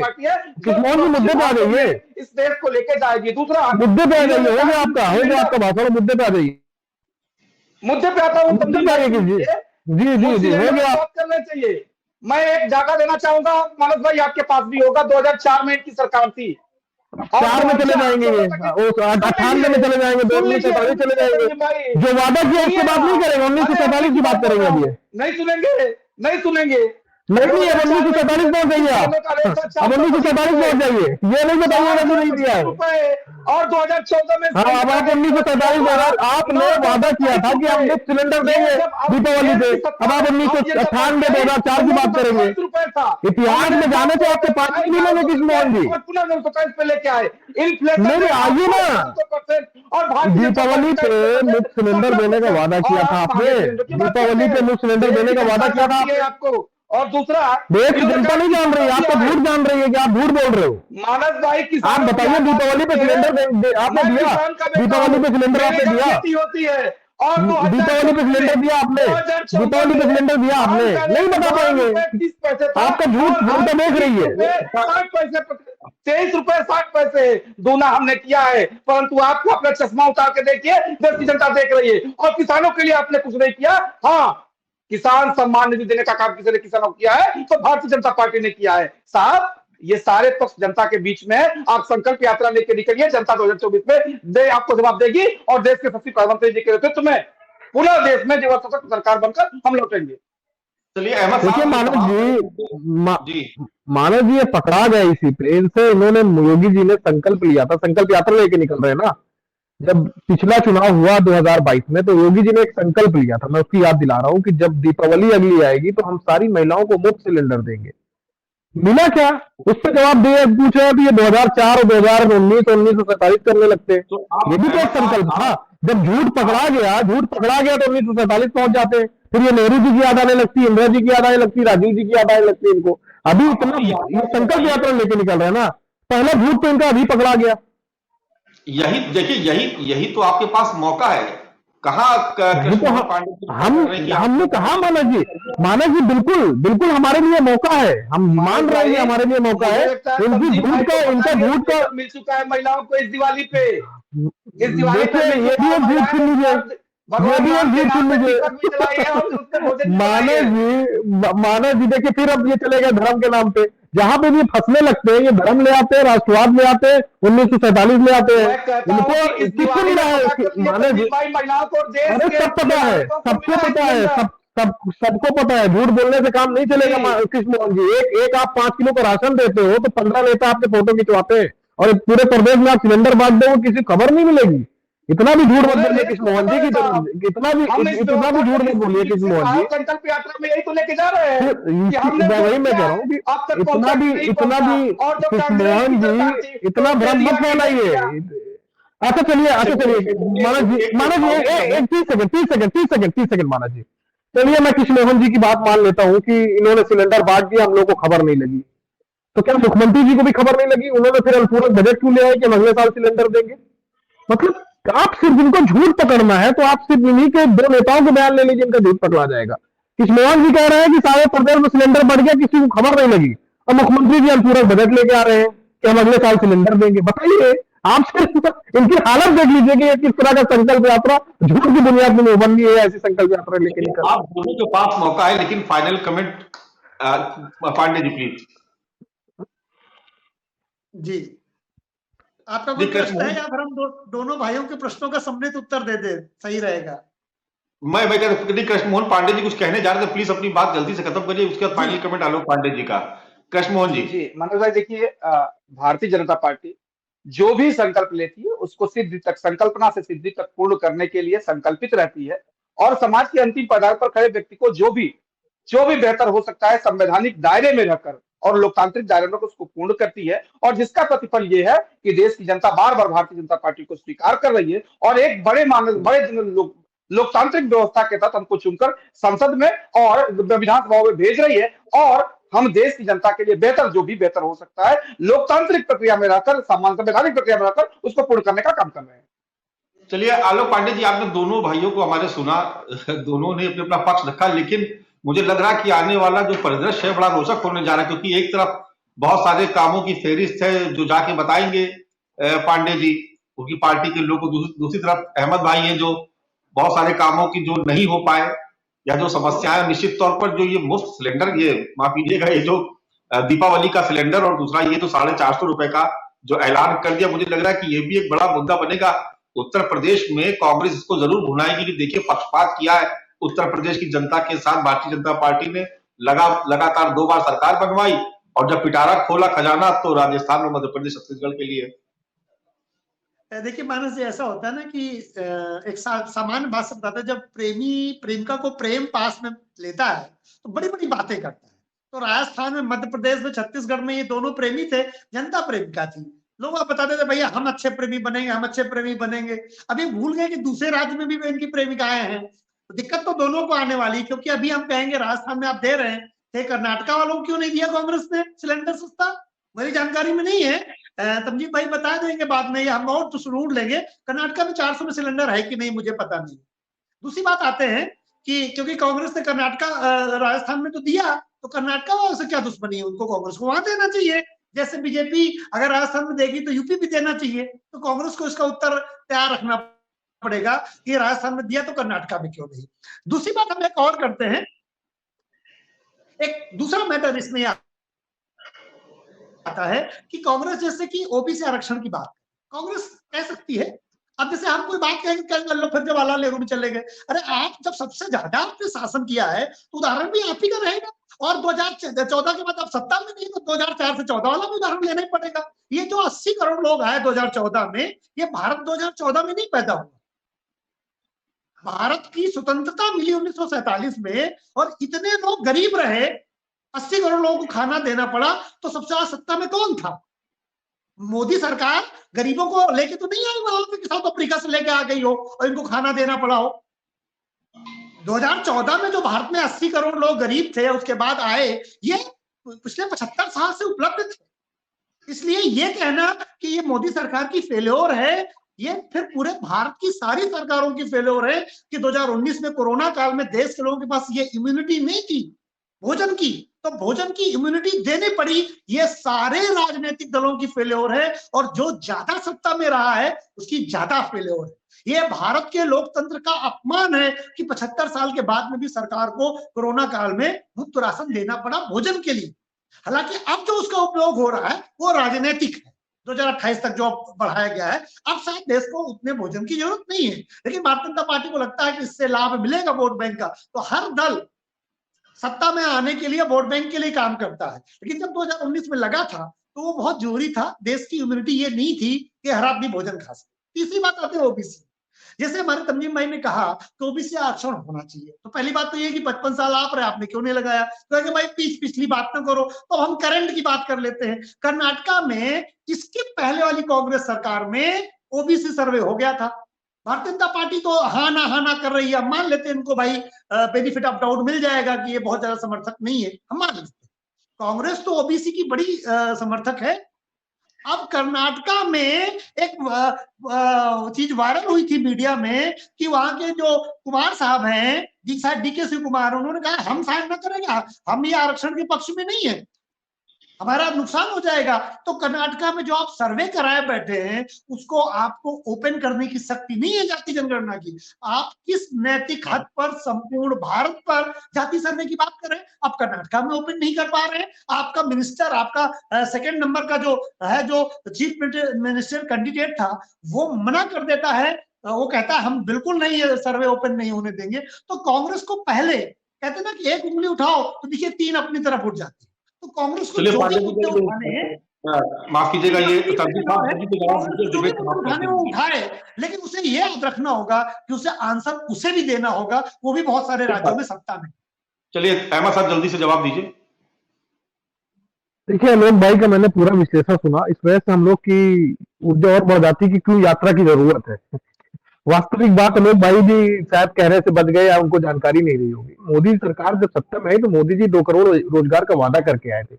कृष्णमोहन जी मुद्दे पे आ जाइए, इस देश को लेके जाएगी। दूसरा मुद्दे पे आ जाइए, हो गया आपका भाषण, मुद्दे पे आ जाइए, मुद्दे पे आता हूँ, मुद्दे पे आ जाइए जी जी हो गया। बात करना चाहिए। मैं एक जागा देना चाहूंगा मनोज भाई, आपके पास भी होगा, 2004 में इनकी सरकार थी, 4 में चले जाएंगे, 98 में चले जाएंगे, 1947 चले जाएंगे, जो वादा किया उसकी बात नहीं करेंगे, 1947 की बात करेंगे अभी। नहीं सुनेंगे, नहीं सुनेंगे, नहीं, अब 1947 पहुंच जाइए आप, अब 1947 पहुंच जाइए, ये नहीं बताइएगा कि नहीं दिया है। और 2014 में हाँ, अब आप 1947 आपने वादा किया था कि हम मुफ्त सिलेंडर देंगे दीपावली पे, अब आप 1998 2004 की बात करेंगे। इतिहास में जाने तो आपके पास नहीं मिलेंगे कृष्णमोहन जी, पे लेके आए नहीं आइए ना, और दीपावली पे मुफ्त सिलेंडर देने का वादा किया था आपने, दीपावली पे मुफ्त सिलेंडर देने का वादा किया था आपको। और दूसरा, देश की जनता नहीं जान रही है, आप तो झूठ जान रही है कि आप झूठ बोल रहे हो। मानस भाई, आप बताइए, दीपावली पे सिलेंडर आपने दिया, दीपावली पे सिलेंडर आपने दिया, होती है, और दीपावली पे सिलेंडर दिया आपने, दीपावली पे सिलेंडर दिया आपने, नहीं बता पाएंगे, 30 पैसे आपका झूठ जनता देख रही है। 60 पैसे, 23 रुपए 60 पैसे दूना हमने किया है, परंतु आपको अपना चश्मा उतार के देखिए, देश की जनता देख रही है। और किसानों के लिए आपने कुछ नहीं किया। हाँ, किसान सम्मान निधि देने का काम किसी ने किसानों को किया है तो भारतीय जनता पार्टी ने किया है। साहब, ये सारे पक्ष जनता के बीच में आप संकल्प यात्रा लेकर निकलिए, जनता 2024 में आपको जवाब देगी, और देश के सचिव प्रधानमंत्री जी के नेतृत्व में पूरा देश में जो सशक्त सरकार बनकर हम लौटेंगे। चलिए अहमद देखिए मानव जी ये पकड़ा गया इसी पे, इनसे इन्होंने, योगी जी ने संकल्प लिया था, संकल्प यात्रा लेके निकल रहे हैं ना, जब पिछला चुनाव हुआ 2022 में तो योगी जी ने एक संकल्प लिया था, मैं उसकी याद दिला रहा हूं कि जब दीपावली अगली आएगी तो हम सारी महिलाओं को मुफ्त सिलेंडर देंगे। मिला क्या? उस पर जवाब दिया, पूछ रहे कि ये 2004 और 2019 1947 करने लगते, ये भी तो एक संकल्प था। जब झूठ पकड़ा गया तो 1947 पहुंच जाते, फिर ये नेहरू जी की याद आने लगती, इंदिरा जी की याद आने लगती, राजीव जी की याद आने लगती इनको। अभी इतना ये संकल्प यात्रा लेके निकल रहे हैं ना, पहला झूठ तो इनका अभी पकड़ा गया। यही देखिए, यही तो आपके पास मौका है। कहाँ हमने कहा मानव जी बिल्कुल हमारे लिए मौका है, हम मान रहे हैं हमारे लिए मौका है। इनका झूठ का मिल चुका है महिलाओं को इस दिवाली पे, इस दिवाली पे ये भी एक झूठ सुन लीजिए, ये भी एक झूठ सुन लीजिए मानव जी देखिए, फिर अब ये चलेगा धर्म के नाम पे, जहां पे भी फंसने लगते हैं ये धर्म ले आते हैं, राष्ट्रवाद ले आते हैं, 1947 ले आते हैं, इनको किसको मिला है मानव जी? अरे सब पता है, सबको पता है, सबको पता है, झूठ बोलने से काम नहीं चलेगा कृष्णमोहन जी। एक आप 5 किलो का राशन देते हो तो 15 नेता आपके फोटो खिंचवाते हैं, और पूरे प्रदेश में आप सिलेंडर बांट दो, किसी खबर नहीं मिलेगी। इतना भी झूठ मत बोलिए कृष्णमोहन जी, इतना भी झूठ मत बोलिए कृष्णमोहन जी। संकल्प यात्रा में यही तो लेके जा रहे हैं, वही मैं कह रहा हूँ कि इतना भी कृष्णमोहन जी इतना भ्रम मत फैलाइए। अच्छा चलिए मानव जी एक 30 सेकंड मानव जी, चलिए मैं कृष्णमोहन जी की बात मान लेता हूँ कि इन्होंने सिलेंडर बांट दिया, हम लोग को खबर नहीं लगी, तो क्या मुख्यमंत्री जी को भी खबर नहीं लगी? उन्होंने फिर अनुपूरक बजट क्यों ले आए कि हम अगले साल सिलेंडर देंगे? मतलब आप सिर्फ इनको झूठ पकड़ना है तो आप सिर्फ इन्हीं के 2 नेताओं को बयान ले लीजिए, इनका झूठ पकड़ा जाएगा। कृष्णमोहन जी कह रहे हैं कि सारे प्रदेश में सिलेंडर बढ़ गया, किसी को खबर नहीं लगी, और मुख्यमंत्री जी अनुपूरक बजट लेके आ रहे हैं कि हम अगले साल सिलेंडर देंगे। बताइए, आप सिर्फ इनकी हालत देख लीजिए कि किस तरह का संकल्प यात्रा झूठ की बुनियाद में बन है, ऐसी संकल्प यात्रा लेके निकल। आप दोनों के पास मौका है, लेकिन final comment Pandey ji please. जी, आपका कोई प्रश्न है या फिर हम दोनों भाइयों के प्रश्नों का सम्मिलित उत्तर दे दे, सही रहेगा? मैं कृष्णमोहन पांडे जी कुछ कहने जा रहे थे, प्लीज अपनी बात जल्दी से खत्म करिए, उसके बाद फाइनल कमेंट आलोक पांडे जी का। कृष्णमोहन जी। मनोज भाई देखिए, भारतीय जनता पार्टी जो भी संकल्प लेती है उसको सिद्धि तक, संकल्पना से सिद्धि तक पूर्ण करने के लिए संकल्पित रहती है, और समाज के अंतिम पड़ाव पर खड़े व्यक्ति को जो भी बेहतर हो सकता है संवैधानिक दायरे में रहकर और लोकतांत्रिक दायरे में उसको पूर्ण करती है। और जिसका प्रतिफल ये है कि देश की जनता बार बार भारतीय जनता पार्टी को स्वीकार कर रही है, और एक बड़े लोकतांत्रिक व्यवस्था के तहत हमको चुनकर संसद में और विधानसभा में भेज रही है, और हम देश की जनता के लिए बेहतर, जो भी बेहतर हो सकता है, लोकतांत्रिक प्रक्रिया में रहकर, संवैधानिक प्रक्रिया में रहकर उसको पूर्ण करने का काम कर रहे हैं। चलिए आलोक पांडे जी, आपने दोनों भाइयों को हमारे सुना, दोनों ने अपना पक्ष रखा, लेकिन मुझे लग रहा है कि आने वाला जो परिदृश्य है बड़ा रोचक होने जा रहा है, क्योंकि एक तरफ बहुत सारे कामों की फेरिस्त है जो जाके बताएंगे पांडे जी, उनकी पार्टी के लोग, दूसरी तरफ अहमद भाई हैं जो बहुत सारे कामों की जो नहीं हो पाए या जो समस्याएं, निश्चित तौर पर जो ये मुफ्त सिलेंडर, ये माफ कीजिएगा, ये जो दीपावली का सिलेंडर और दूसरा ये तो 450 रुपए का जो ऐलान कर दिया, मुझे लग रहा है कि ये भी एक बड़ा मुद्दा बनेगा उत्तर प्रदेश में। कांग्रेस इसको जरूर भुनाएगी कि देखिए पक्षपात किया है उत्तर प्रदेश की जनता के साथ भारतीय जनता पार्टी ने, लगातार 2 बार सरकार बनवाई और जब पिटारा खोला खजाना तो राजस्थान और मध्य प्रदेश छत्तीसगढ़ के लिए। देखिए मानस जी, ऐसा होता है ना कि एक सामान्य बात से बताते हैं, जब प्रेमी प्रेमिका को प्रेम पास में लेता है तो बड़ी बड़ी बातें करता है। तो राजस्थान में, मध्य प्रदेश में, छत्तीसगढ़ में ये दोनों प्रेमी थे, जनता प्रेमिका थी। लोग आप बताते थे भैया हम अच्छे प्रेमी बनेंगे, हम अच्छे प्रेमी बनेंगे। अभी भूल गए कि दूसरे राज्य में भी इनकी प्रेमिकाएं हैं। तो दिक्कत तो दोनों को आने वाली, क्योंकि अभी हम कहेंगे राजस्थान में आप दे रहे हैं, कर्नाटका वालों को क्यों नहीं दिया कांग्रेस ने सिलेंडर सस्ता? मेरी जानकारी में नहीं है, तमजीत भाई बता देंगे बाद में, या हम और तो ढूंढ लेंगे। कर्नाटका में 400 में सिलेंडर है कि नहीं मुझे पता नहीं। दूसरी बात आते हैं कि क्योंकि कांग्रेस ने कर्नाटका राजस्थान में तो दिया, तो कर्नाटका वालों से क्या दुश्मनी है? उनको कांग्रेस को वहां देना चाहिए। जैसे बीजेपी अगर राजस्थान में देगी तो यूपी भी देना चाहिए। तो कांग्रेस को इसका उत्तर तैयार रखना पड़ेगा कि राजस्थान में दिया तो कर्नाटका में क्यों नहीं। दूसरी बात हम एक और करते हैं, एक दूसरा मैटर इसमें आता है कि कांग्रेस जैसे कि ओबीसी आरक्षण की बात कांग्रेस कह सकती है। अब जैसे हम कोई बात कहेंगे कल लो फिर जवाहरलाल नेहरू में चले गए। अरे आप जब सबसे ज्यादा आपने शासन किया है तो उदाहरण भी आप ही का रहेगा। और 2014 के बाद आप सत्ता में नहीं, तो 2004 से 14 वाला भी उदाहरण लेना ही पड़ेगा। ये जो 80 करोड़ लोग आए 2014 में, ये भारत 2014 में नहीं पैदा हुआ। भारत की स्वतंत्रता मिली 1947 में, और इतने लोग गरीब रहे, 80 करोड़ लोगों को खाना देना पड़ा, तो सबसे ज्यादा सत्ता में कौन था? मोदी सरकार गरीबों को लेके तो नहीं आई वहां पे, साउथ अफ्रीका से लेके आ गई हो और इनको खाना देना पड़ा हो। 2014 में जो भारत में 80 करोड़ लोग गरीब थे, उसके बाद आए, ये पिछले 75 साल से उपलब्ध थे। इसलिए ये कहना कि ये मोदी सरकार की फेल्योर है, ये फिर पूरे भारत की सारी सरकारों की फेल्योर है कि 2019 में कोरोना काल में देश के लोगों के पास ये इम्यूनिटी नहीं थी भोजन की, तो भोजन की इम्यूनिटी देनी पड़ी। ये सारे राजनीतिक दलों की फेल्योर है, और जो ज्यादा सत्ता में रहा है उसकी ज्यादा फेल्योर है। ये भारत के लोकतंत्र का अपमान है कि 75 साल के बाद में भी सरकार को कोरोना काल में मुफ्त राशन देना पड़ा भोजन के लिए। हालांकि अब जो उसका उपयोग हो रहा है वो राजनीतिक है, 2028 तक जो बढ़ाया गया है। अब शायद देश को उतने भोजन की जरूरत नहीं है, लेकिन भारतीय जनता पार्टी को लगता है कि इससे लाभ मिलेगा वोट बैंक का, तो हर दल सत्ता में आने के लिए वोट बैंक के लिए काम करता है। लेकिन जब 2019 में लगा था तो वो बहुत जरूरी था, देश की इम्यूनिटी ये नहीं थी कि हर आदमी भोजन खा सके। तीसरी बात आती है ओबीसी। जैसे हमारे तमीम भाई ने कहा कि ओबीसी आरक्षण होना चाहिए, तो पहली बात तो ये कि 55 साल आप रहे, आपने क्यों नहीं लगाया? तो भाई पिछली बात ना करो, तो हम करंट की बात कर लेते हैं। कर्नाटका में इसके पहले वाली कांग्रेस सरकार में ओबीसी सर्वे हो गया था। भारतीय जनता पार्टी तो हाँ ना कर रही है, मान लेते हैं इनको भाई बेनिफिट ऑफ डाउट मिल जाएगा कि ये बहुत ज्यादा समर्थक नहीं है, हम मान लेते हैं। कांग्रेस तो ओबीसी की बड़ी समर्थक है। अब कर्नाटका में एक चीज वायरल हुई थी मीडिया में कि वहां के जो कुमार साहब हैं, डीके शिव कुमार, उन्होंने कहा हम साइन ना करेंगे, हम ये आरक्षण के पक्ष में नहीं है, हमारा नुकसान हो जाएगा। तो कर्नाटका में जो आप सर्वे कराए बैठे हैं उसको आपको ओपन करने की शक्ति नहीं है जाति जनगणना की। आप किस नैतिक हद पर संपूर्ण भारत पर जाति सर्वे की बात कर रहे हैं? आप कर्नाटका में ओपन नहीं कर पा रहे हैं। आपका मिनिस्टर, आपका सेकंड नंबर का जो है, जो चीफ मिनिस्टर कैंडिडेट था, वो मना कर देता है, वो कहता है हम बिल्कुल नहीं सर्वे ओपन नहीं होने देंगे। तो कांग्रेस को पहले कहते ना कि एक उंगली उठाओ तो देखिए 3 अपनी तरफ उठ जाती है। तो कांग्रेस को जो भी मुद्दे उठाने हैं, माफ कीजिएगा, ये उठाए, लेकिन उसे ये याद रखना होगा कि उसे आंसर उसे भी देना होगा, वो भी बहुत सारे राज्यों में सत्ता में। चलिए अहमद साहब जल्दी से जवाब दीजिए। देखिए आलोक भाई का मैंने पूरा विश्लेषण सुना, इस वजह से हम लोग की ऊर्जा और बढ़ जाती कि क्यों यात्रा की जरूरत है। वास्तविक बात आलोक भाई भी शायद कहने से बच गए या उनको जानकारी नहीं रही होगी। मोदी सरकार जब सत्ता में आई तो मोदी जी 2 करोड़ रोजगार का वादा करके आए थे,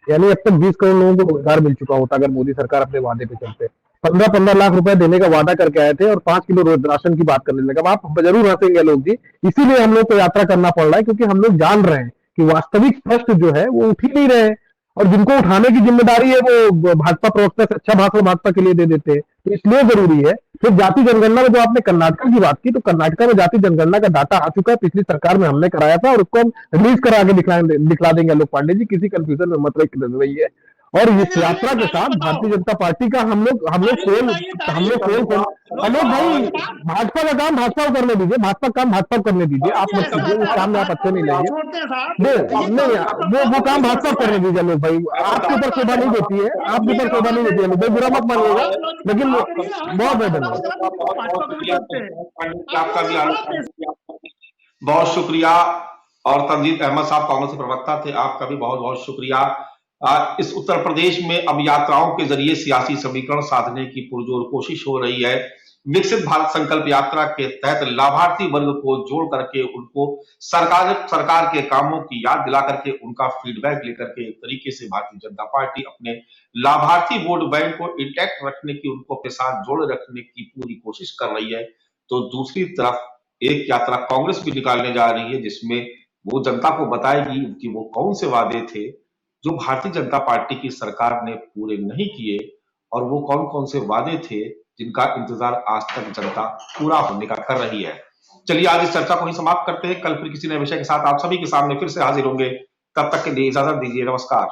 यानी अब तक 20 करोड़ लोगों को रोजगार मिल चुका होता अगर मोदी सरकार अपने वादे पे चलते। 15-15 लाख रुपए देने का वादा करके आए थे और 5 किलो राशन की बात करने लगे। अब आप जरूर हंसेंगे लोग जी, इसीलिए हम लोग को यात्रा करना पड़ रहा है, क्योंकि हम लोग जान रहे हैं कि वास्तविक प्रश्न जो है वो उठ ही नहीं रहे हैं, और जिनको उठाने की जिम्मेदारी है वो भाजपा प्रवक्ता से अच्छा भाषण भाजपा के लिए दे देते हैं। तो इसलिए जरूरी है। फिर जाति जनगणना में जो आपने कर्नाटक की बात की, तो कर्नाटक में जाति जनगणना का डाटा आ चुका है, पिछली सरकार में हमने कराया था, और उसको हम रिलीज करा के दिखला देंगे। लोग पांडे जी, किसी कंफ्यूजन में मत रहिए। और इस यात्रा के साथ भारतीय जनता पार्टी का हम लोग भाई, भाजपा का काम भाजपा को करने दीजिए, भाजपा का काम भाजपा को करने दीजिए, आप मत कीजिए, उस काम में आप अच्छे नहीं लेंगे। नहीं, वो काम भाजपा को करने दीजिए लोग भाई, आपके ऊपर शोभा नहीं देती है, आपके ऊपर शोभा नहीं देती है, भाई बुरा मत मानिएगा, लेकिन बहुत धन्यवाद। आपका भी बहुत शुक्रिया। और तंजीद अहमद साहब कांग्रेस के प्रवक्ता थे, आपका भी बहुत बहुत शुक्रिया। इस उत्तर प्रदेश में अब यात्राओं के जरिए सियासी समीकरण साधने की पुरजोर कोशिश हो रही है। विकसित भारत संकल्प यात्रा के तहत लाभार्थी वर्ग को जोड़ करके उनको सरकार के कामों की याद दिला करके उनका फीडबैक लेकर के एक तरीके से भारतीय जनता पार्टी अपने लाभार्थी वोट बैंक को इंटैक्ट रखने की, उनको अपने साथ जोड़े रखने की पूरी कोशिश कर रही है। तो दूसरी तरफ एक यात्रा कांग्रेस भी निकालने जा रही है, जिसमें वो जनता को बताएगी कि वो कौन से वादे थे जो भारतीय जनता पार्टी की सरकार ने पूरे नहीं किए, और वो कौन कौन से वादे थे जिनका इंतजार आज तक जनता पूरा होने का कर रही है। चलिए आज इस चर्चा को ही समाप्त करते हैं, कल फिर किसी नए विषय के साथ आप सभी के सामने फिर से हाजिर होंगे। तब तक के लिए इजाजत दीजिए, नमस्कार।